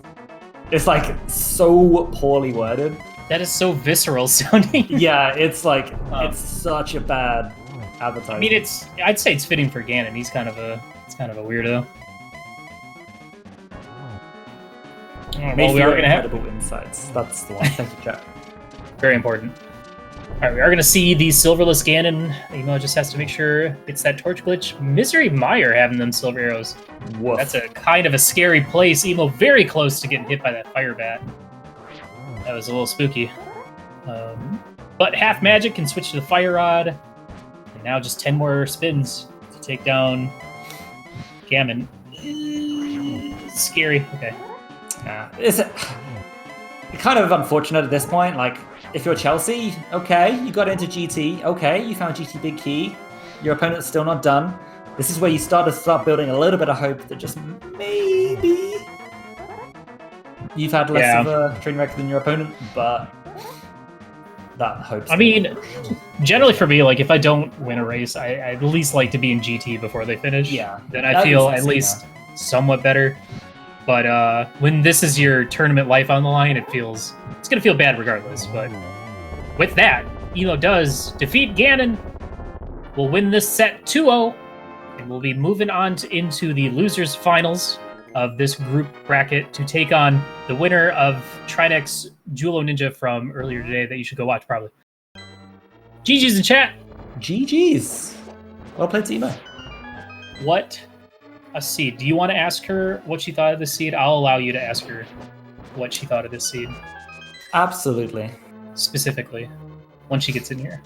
It's like so poorly worded. That is so visceral sounding. Yeah, it's like it's such a bad advertising. I mean, I'd say it's fitting for Ganon. He's kind of a weirdo. Well, we are going to have incredible insights. That's the one. Thank you, chat. very important. All right, we are going to see the silverless Ganon. Emo just has to make sure it's that torch glitch. Misery Meyer having them silver arrows. Woof. That's a kind of a scary place. Emo very close to getting hit by that fire bat. That was a little spooky. But half magic can switch to the fire rod. And now just 10 more spins to take down Ganon. Scary. Okay. Yeah, it's kind of unfortunate at this point. Like, if you're Chelsea, okay, you got into GT, okay, you found GT big key. Your opponent's still not done. This is where you start building a little bit of hope that just maybe you've had less of a train wreck than your opponent, but that hope's I mean, generally for me, like if I don't win a race, I at least like to be in GT before they finish. Yeah, then I feel at least somewhat better. But when this is your tournament life on the line, it's gonna feel bad regardless. But with that, Elo does defeat Ganon. We'll win this set 2-0, and we'll be moving on into the losers finals of this group bracket to take on the winner of Trinex Julo Ninja from earlier today that you should go watch probably. GG's in chat. GG's. Well played, Emo. What a seed. Do you want to ask her what she thought of this seed? I'll allow you to ask her what she thought of this seed. Absolutely. Specifically, once she gets in here.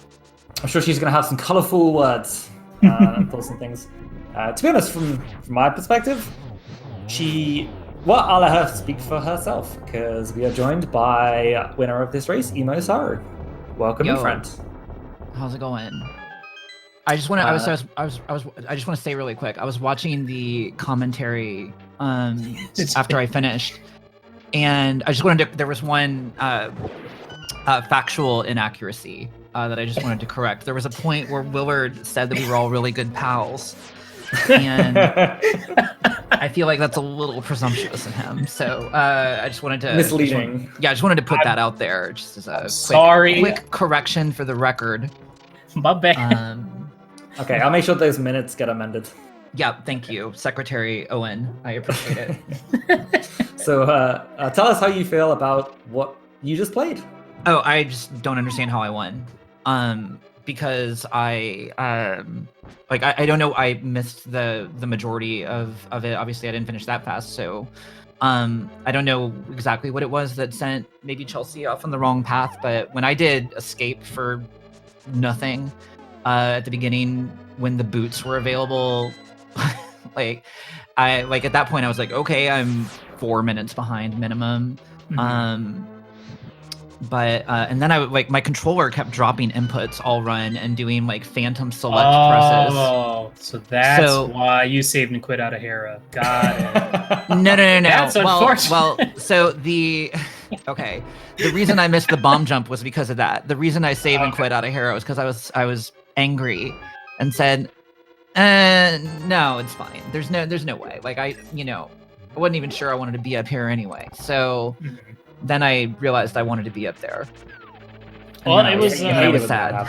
I'm sure she's going to have some colorful words and thoughts and things. To be honest, from my perspective, I'll let her speak for herself, because we are joined by winner of this race, EmoSaru. Welcome, Yo. friend. How's it going? I just want to. I just want to say really quick. I was watching the commentary after I finished, and I just wanted to. There was one factual inaccuracy that I just wanted to correct. There was a point where Willard said that we were all really good pals, and I feel like that's a little presumptuous in him. So I just wanted to Misleading. I just wanted to put that out there, just as a quick correction for the record. My bad. Okay, I'll make sure those minutes get amended. Yeah, thank you, Secretary Owen. I appreciate it. So tell us how you feel about what you just played. Oh, I just don't understand how I won. Because I don't know. I missed the majority of it. Obviously, I didn't finish that fast, so I don't know exactly what it was that sent maybe Chelsea off on the wrong path. But when I did escape for nothing at the beginning, when the boots were available, at that point I was like, okay, I'm 4 minutes behind minimum. Mm-hmm. And then my controller kept dropping inputs all run and doing like phantom select presses. Oh, so that's why you saved and quit out of Hera. Got it. No. That's unfortunate. Well, so the reason I missed the bomb jump was because of that. The reason I saved and quit out of Hera was because I was angry and said, no, it's fine. There's no way. Like I wasn't even sure I wanted to be up here anyway. So then I realized I wanted to be up there. Well, it was sad.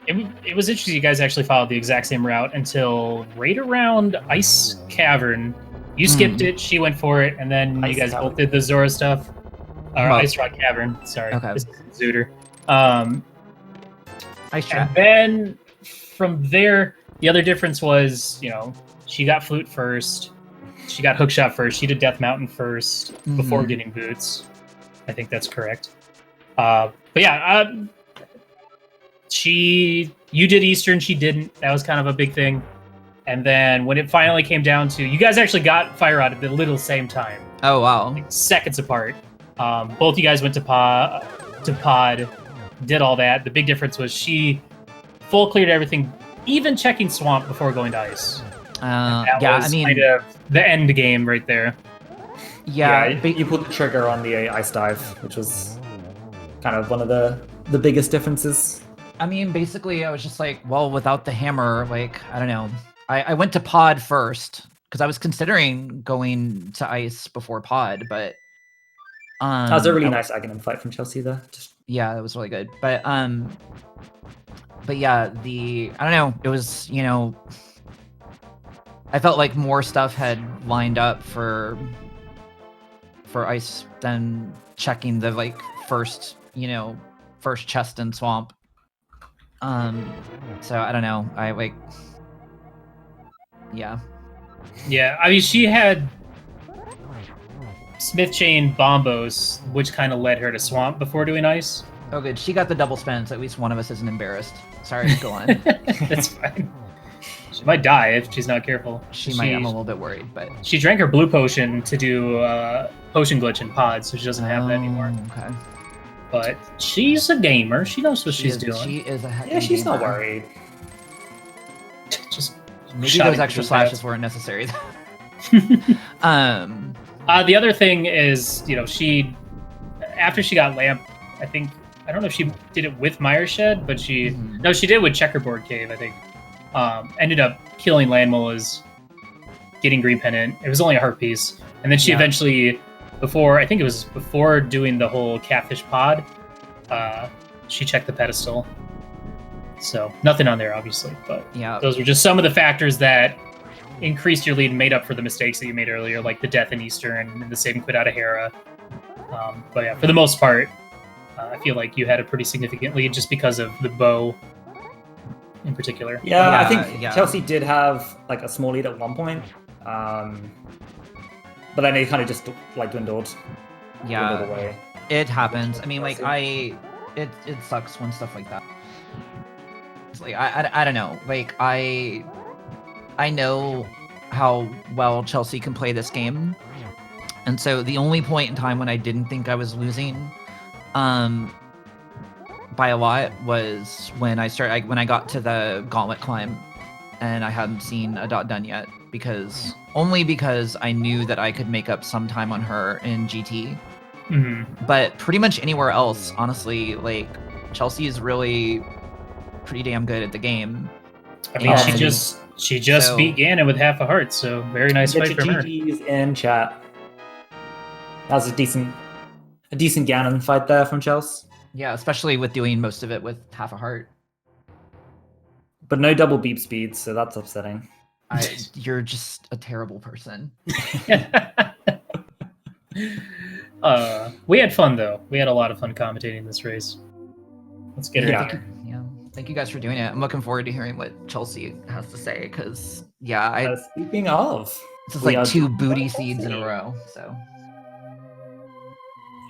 It was interesting. You guys actually followed the exact same route until right around Ice Cavern. You skipped it. She went for it, and then you guys both did the Zora stuff. Or Ice Rock Cavern. Sorry, okay. This is Zooter. Ice Trap. And then from there, the other difference was, she got Flute first. She got Hookshot first. She did Death Mountain first before getting Boots. I think that's correct. But yeah, you did Eastern. She didn't. That was kind of a big thing. And then when it finally came down to, you guys actually got Fire Rod at the little same time. Oh wow! Like seconds apart. Both you guys went to pod. did all that. The big difference was she full cleared everything, even checking swamp before going to ice. Yeah, was I mean, kind of the end game right there. yeah, you pulled the trigger on the ice dive, which was kind of one of the biggest differences. I mean, basically, I was just like, well, without the hammer, like, I don't know. I went to pod first because I was considering going to ice before pod, but that was a really nice Ganon fight from Chelsea there. Yeah, that was really good. But yeah, I don't know. It was, I felt like more stuff had lined up for ice than checking the like first chest in swamp. So I don't know. Yeah. I mean, she had Smith Chain Bombos, which kind of led her to swamp before doing ice. Oh, good. She got the double spin, so at least one of us isn't embarrassed. Sorry, go on. That's fine. She might die if she's not careful. She might. I'm a little bit worried, but she drank her blue potion to do potion glitch in pod, so she doesn't have that anymore. Okay. But she's a gamer. She knows what she's doing. She is a heck Yeah, she's not worried. Just maybe those extra slashes weren't necessary. The other thing is, she after she got lamp, I don't know if she did it with Mire Shed, but she did with Checkerboard Cave, I think. Ended up killing Landmola's, getting Green Pennant. It was only a heart piece. And then she eventually, before doing the whole catfish pod, she checked the pedestal. So nothing on there, obviously, but those were just some of the factors that increased your lead and made up for the mistakes that you made earlier, like the death in Eastern and the saving quit out of Hera. But yeah, for the most part, I feel like you had a pretty significant lead just because of the bow in particular. Yeah, I think Chelsea did have like a small lead at one point, but then it kind of just like dwindled. Yeah, away. It happens. I mean, like it sucks when stuff like that. It's like I don't know. Like I know how well Chelsea can play this game, and so the only point in time when I didn't think I was losing, by a lot was when I got to the gauntlet climb, and I hadn't seen a dot done yet because I knew that I could make up some time on her in GT. Mm-hmm. But pretty much anywhere else, honestly, like Chelsea is really pretty damn good at the game. I mean, she just beat Ganon with half a heart, so very nice fight from her. GG's in chat. That was a decent Ganon fight there from Chelsea. Yeah, especially with doing most of it with half a heart. But no double beep speeds, so that's upsetting. You're just a terrible person. We had fun, though. We had a lot of fun commentating this race. Let's get it out. Thank you guys for doing it. I'm looking forward to hearing what Chelsea has to say, because, speaking of... This is like 2 booty seeds in a row, so...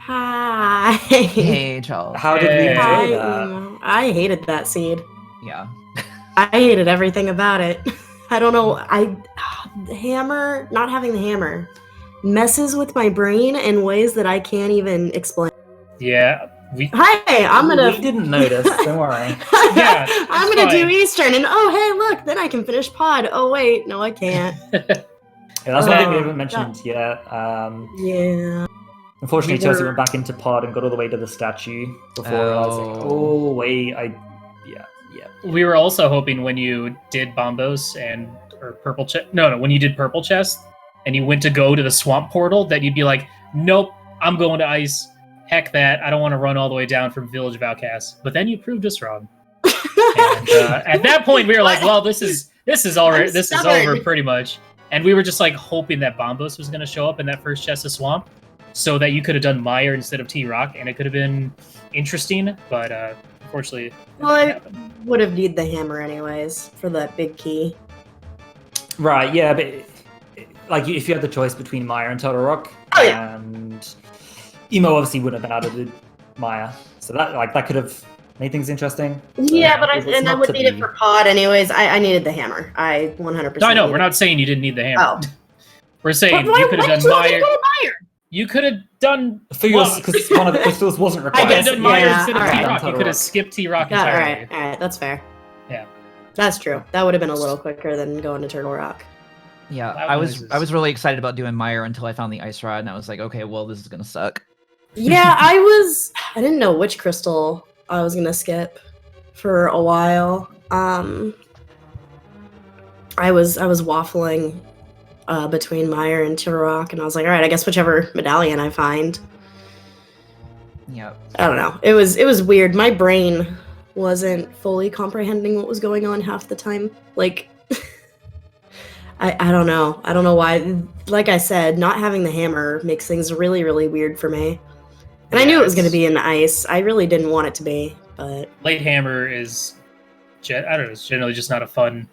Hi. Hey, Chelsea. How did we enjoy that? I hated that seed. Yeah. I hated everything about it. I don't know. The hammer, not having the hammer, messes with my brain in ways that I can't even explain. Yeah. We didn't notice. Don't worry. Yeah, I'm gonna do Eastern, and hey, look, then I can finish pod. Oh wait, no, I can't. That's one thing we haven't mentioned yet. Yeah. Unfortunately, Chelsea went back into pod and got all the way to the statue before. I was like, oh wait, yeah. We were also hoping when you did Bombos or purple chest. No, when you did purple chest and you went to go to the swamp portal, that you'd be like, nope, I'm going to ice. Heck that! I don't want to run all the way down from Village of Outcasts. But then you proved us wrong. And, at that point, we were like, well, this is already this is over pretty much. And we were just like hoping that Bombos was going to show up in that first chest of swamp, so that you could have done Mire instead of T-Rock, and it could have been interesting, but unfortunately... Well, I would have needed the hammer anyways, for that big key. Right, yeah, but like if you had the choice between Mire and Total Rock, and Emo obviously wouldn't have been able to do Mire, so that could have made things interesting. Yeah, but I would need it for pod anyways. I needed the hammer. I 100%. No, I know, we're not saying you didn't need the hammer. Oh. We're saying you could have done Mire. You could have done because one of the crystals wasn't required. You could have done Mire yeah, instead of alright. T-Rock. You could have skipped T-Rock Yeah, entirely. all right, that's fair. Yeah. That's true. That would have been a little quicker than going to Turtle Rock. Yeah, Loud I noises. was really excited about doing Mire until I found the ice rod, and I was like, okay, well, this is gonna suck. Yeah, I didn't know which crystal I was gonna skip for a while. I was waffling between Mire and Turtle Rock, and I was like, all right, I guess whichever medallion I find. Yeah. I don't know. It was weird. My brain wasn't fully comprehending what was going on half the time. Like, I don't know. I don't know why. Like I said, not having the hammer makes things really, really weird for me. And I knew it was going to be in ice. I really didn't want it to be, but Late hammer is, I don't know, it's generally just not a fun,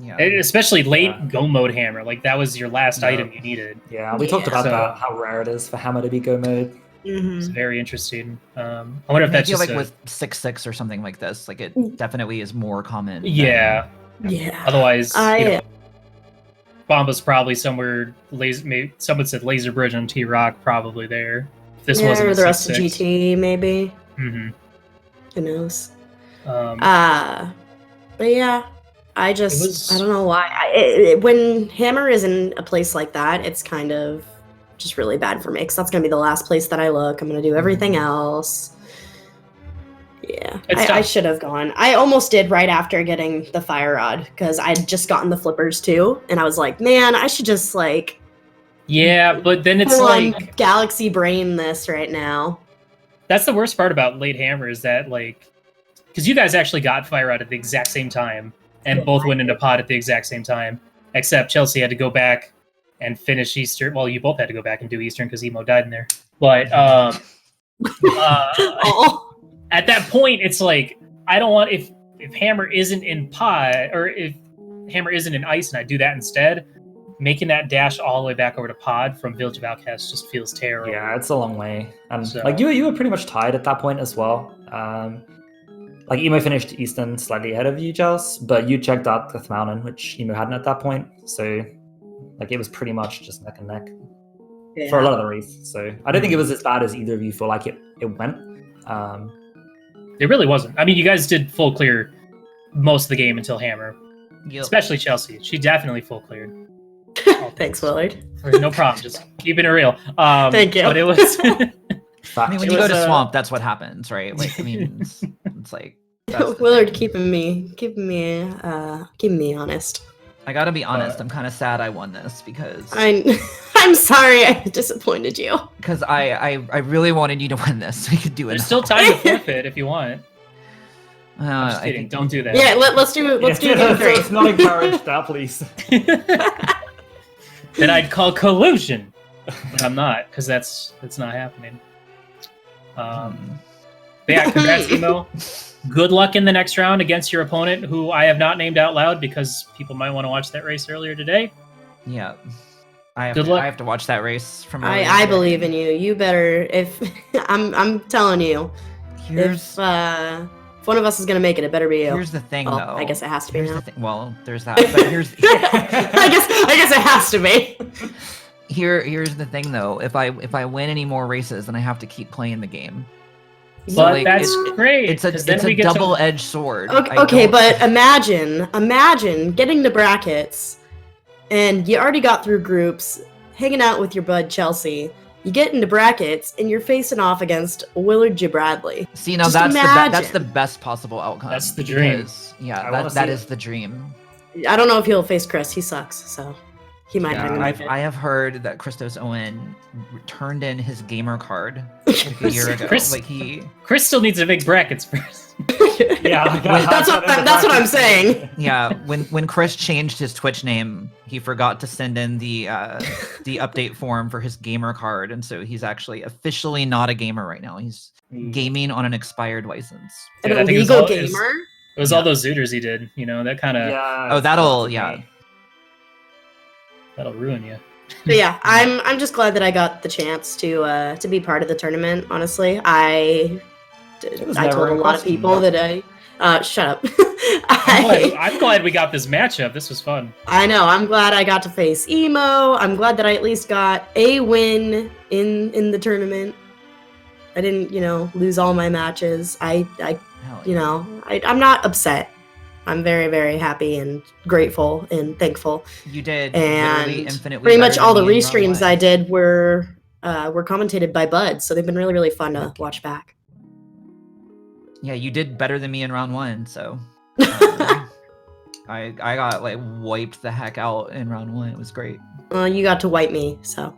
Yeah. especially late go mode hammer. Like that was your last item you needed. Yeah, we talked about that, how rare it is for hammer to be go mode. It's very interesting. I wonder if I that's feel just like with 6/6 or something like this, like it definitely is more common. yeah. yeah. Otherwise, Bomba's probably somewhere. Maybe someone said Laser Bridge on T-Rock, probably there. If this wasn't or a the rest of 6/6. GT, maybe. Mm-hmm. Who knows? Um, But yeah, I don't know why. When hammer is in a place like that, it's kind of just really bad for me, because that's going to be the last place that I look. I'm going to do everything else. Yeah, I should have gone. I almost did right after getting the fire rod, because I'd just gotten the flippers too, and I was like, man, I should just like yeah, but then it's full like on galaxy brain this right now. that's the worst part about late hammer is that like because you guys actually got fire rod at the exact same time and both went into pod at the exact same time, except Chelsea had to go back and finish Eastern. Well, you both had to go back and do Eastern because Emo died in there. But Oh. at that point, it's like I don't want if hammer isn't in pod or if hammer isn't in ice and I do that instead, making that dash all the way back over to pod from Village of Outcasts just feels terrible. Yeah, it's a long way. And So- like you were pretty much tied at that point as well. Like Emo finished Eastern slightly ahead of you, Jels, but you checked out Death Mountain, which Emo hadn't at that point. So like it was pretty much just neck and neck for a lot of the race. So I don't think it was as bad as either of you feel like it went. It really wasn't. I mean, you guys did full clear most of the game until hammer, Yep. especially Chelsea. She definitely full cleared. Thanks, Willard. No problem. Just keeping it real. Thank you. But it was. I mean, when It you go was, to swamp, that's what happens, right? Like, I mean, it's like that's the Willard thing. keeping me honest. I gotta be honest. I'm kind of sad I won this because I'm sorry I disappointed you. I really wanted you to win this. So we could do it. There's still time to forfeit if you want. I'm just I kidding. think Don't do that. Yeah, let's do game three. It's not encouraged, that please. Then I'd call collusion, but I'm not because that's not happening. But yeah, congrats, Emo. Good luck in the next round against your opponent, who I have not named out loud because people might want to watch that race earlier today. Yeah. I Good luck. have to watch that race from. I believe in you. You better if I'm telling you, Here's if one of us is gonna make it, it better be you. here's the thing, Well, though. I guess it has to be Here's now. the thing. Well, there's that. But here's I guess it has to be. here's the thing, though. If I win any more races, then I have to keep playing the game. But like, that's great. It's a 'cause then it's we a get to- double-edged sword. Okay, but imagine getting to brackets, and you already got through groups, hanging out with your bud Chelsea. You get into brackets, and you're facing off against Willard J. Bradley. See, now Just that's imagine. the best possible outcome. That's the dream. because, Yeah, I wanna that see is it. the dream. I don't know if he'll face Chris. He sucks, so he might Yeah, not make it. I have heard that Christos Owen turned in his gamer card like a year ago. Chris- Like he, Chris still needs to make brackets first. Yeah, That's what I'm saying. yeah, when Chris changed his Twitch name, he forgot to send in the update form for his gamer card, and so he's actually officially not a gamer right now. He's gaming on an expired license. An Dude, I think it was illegal all- it was- gamer. It was all those zooters he did. You know that kind of Yeah. Oh, that'll yeah. that'll ruin you. But yeah, I'm just glad that I got the chance to be part of the tournament. Honestly, I was told never a in lot of question, people yeah. that Shut up. I'm glad we got this matchup. This was fun. I know. I'm glad I got to face Emo. I'm glad that I at least got a win in the tournament. I didn't, lose all my matches. I'm not upset. I'm very, very happy and grateful and thankful. You did and literally infinitely pretty much better all the than me in round restreams one. I did were commentated by Bud, so they've been really, really fun to watch back. Yeah, you did better than me in round one, so I got like wiped the heck out in round one. It was great. You got to wipe me, so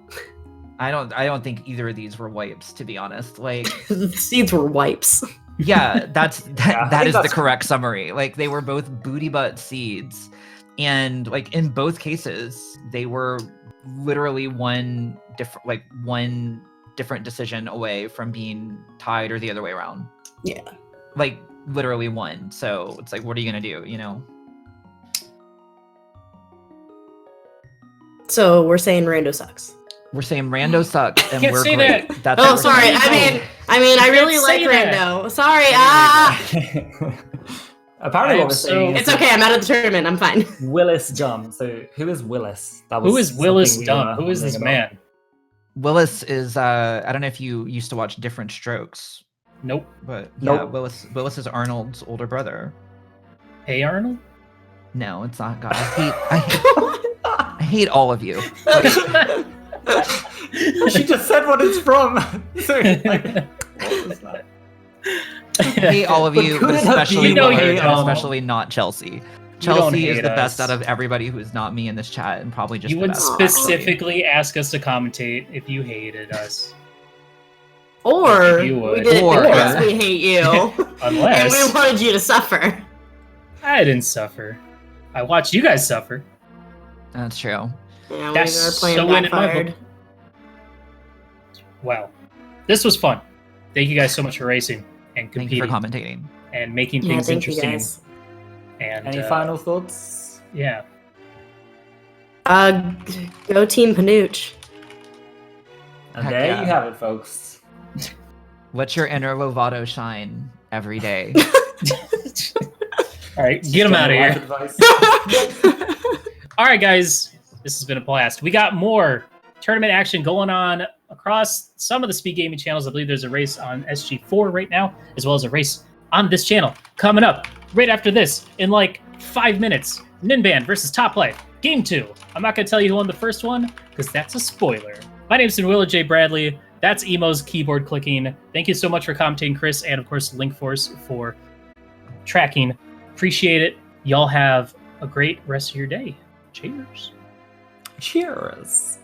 I don't think either of these were wipes, to be honest. Like the seeds were wipes. yeah, that is the that's correct summary. Like they were both booty butt seeds, and like in both cases, they were literally one different decision away from being tied or the other way around. Yeah. Like literally one. So it's like, what are you gonna do? So we're saying Rando sucks. We're saying Rando sucks, and Can't we're say great. that. That's Oh, what we're sorry. saying. I really can't like say that. Rando. Sorry. Apparently, what we're so- saying is It's okay. I'm out of the tournament. I'm fine. Willis dumb. So who is Willis? Who is Willis something we Dumb? were Who is this wondering about. man? Willis is I don't know if you used to watch Different Strokes, Nope. but yeah, Nope. Willis is Arnold's older brother. Hey, Arnold? No, it's not. God, I hate all of you. She just said what it's from. So, like, what was that? I hate all of But you, could but it have especially been Willard, a, and especially not Chelsea. don't Chelsea is hate the best us. out of everybody who is not me in this chat, and probably just You the would best. specifically ask us to commentate if you hated us. Or You would. we did it Or- because we hate you. And Unless we wanted you to suffer. I didn't suffer. I watched you guys suffer. That's true. Yeah, That's we were playing so in my backfired. book. Wow. This was fun. Thank you guys so much for racing and Thank you for competing commentating. and making Yeah, things thank you interesting. guys. And Any final thoughts? yeah. Go Team Panooch. And Heck there yeah. you have it, folks. Let your inner Lovato shine every day. All right, get him out of Life here. advice. All right, guys, this has been a blast. We got more tournament action going on across some of the speed gaming channels. I believe there's a race on SG4 right now, as well as a race on this channel coming up right after this in like 5 minutes. Ninban versus Top Play, Game 2. I'm not going to tell you who won the first one because that's a spoiler. My name's Willa J. Bradley. That's Emo's keyboard clicking. Thank you so much for commentating, Chris, and of course, Linkforce for tracking. Appreciate it. Y'all have a great rest of your day. Cheers. Cheers.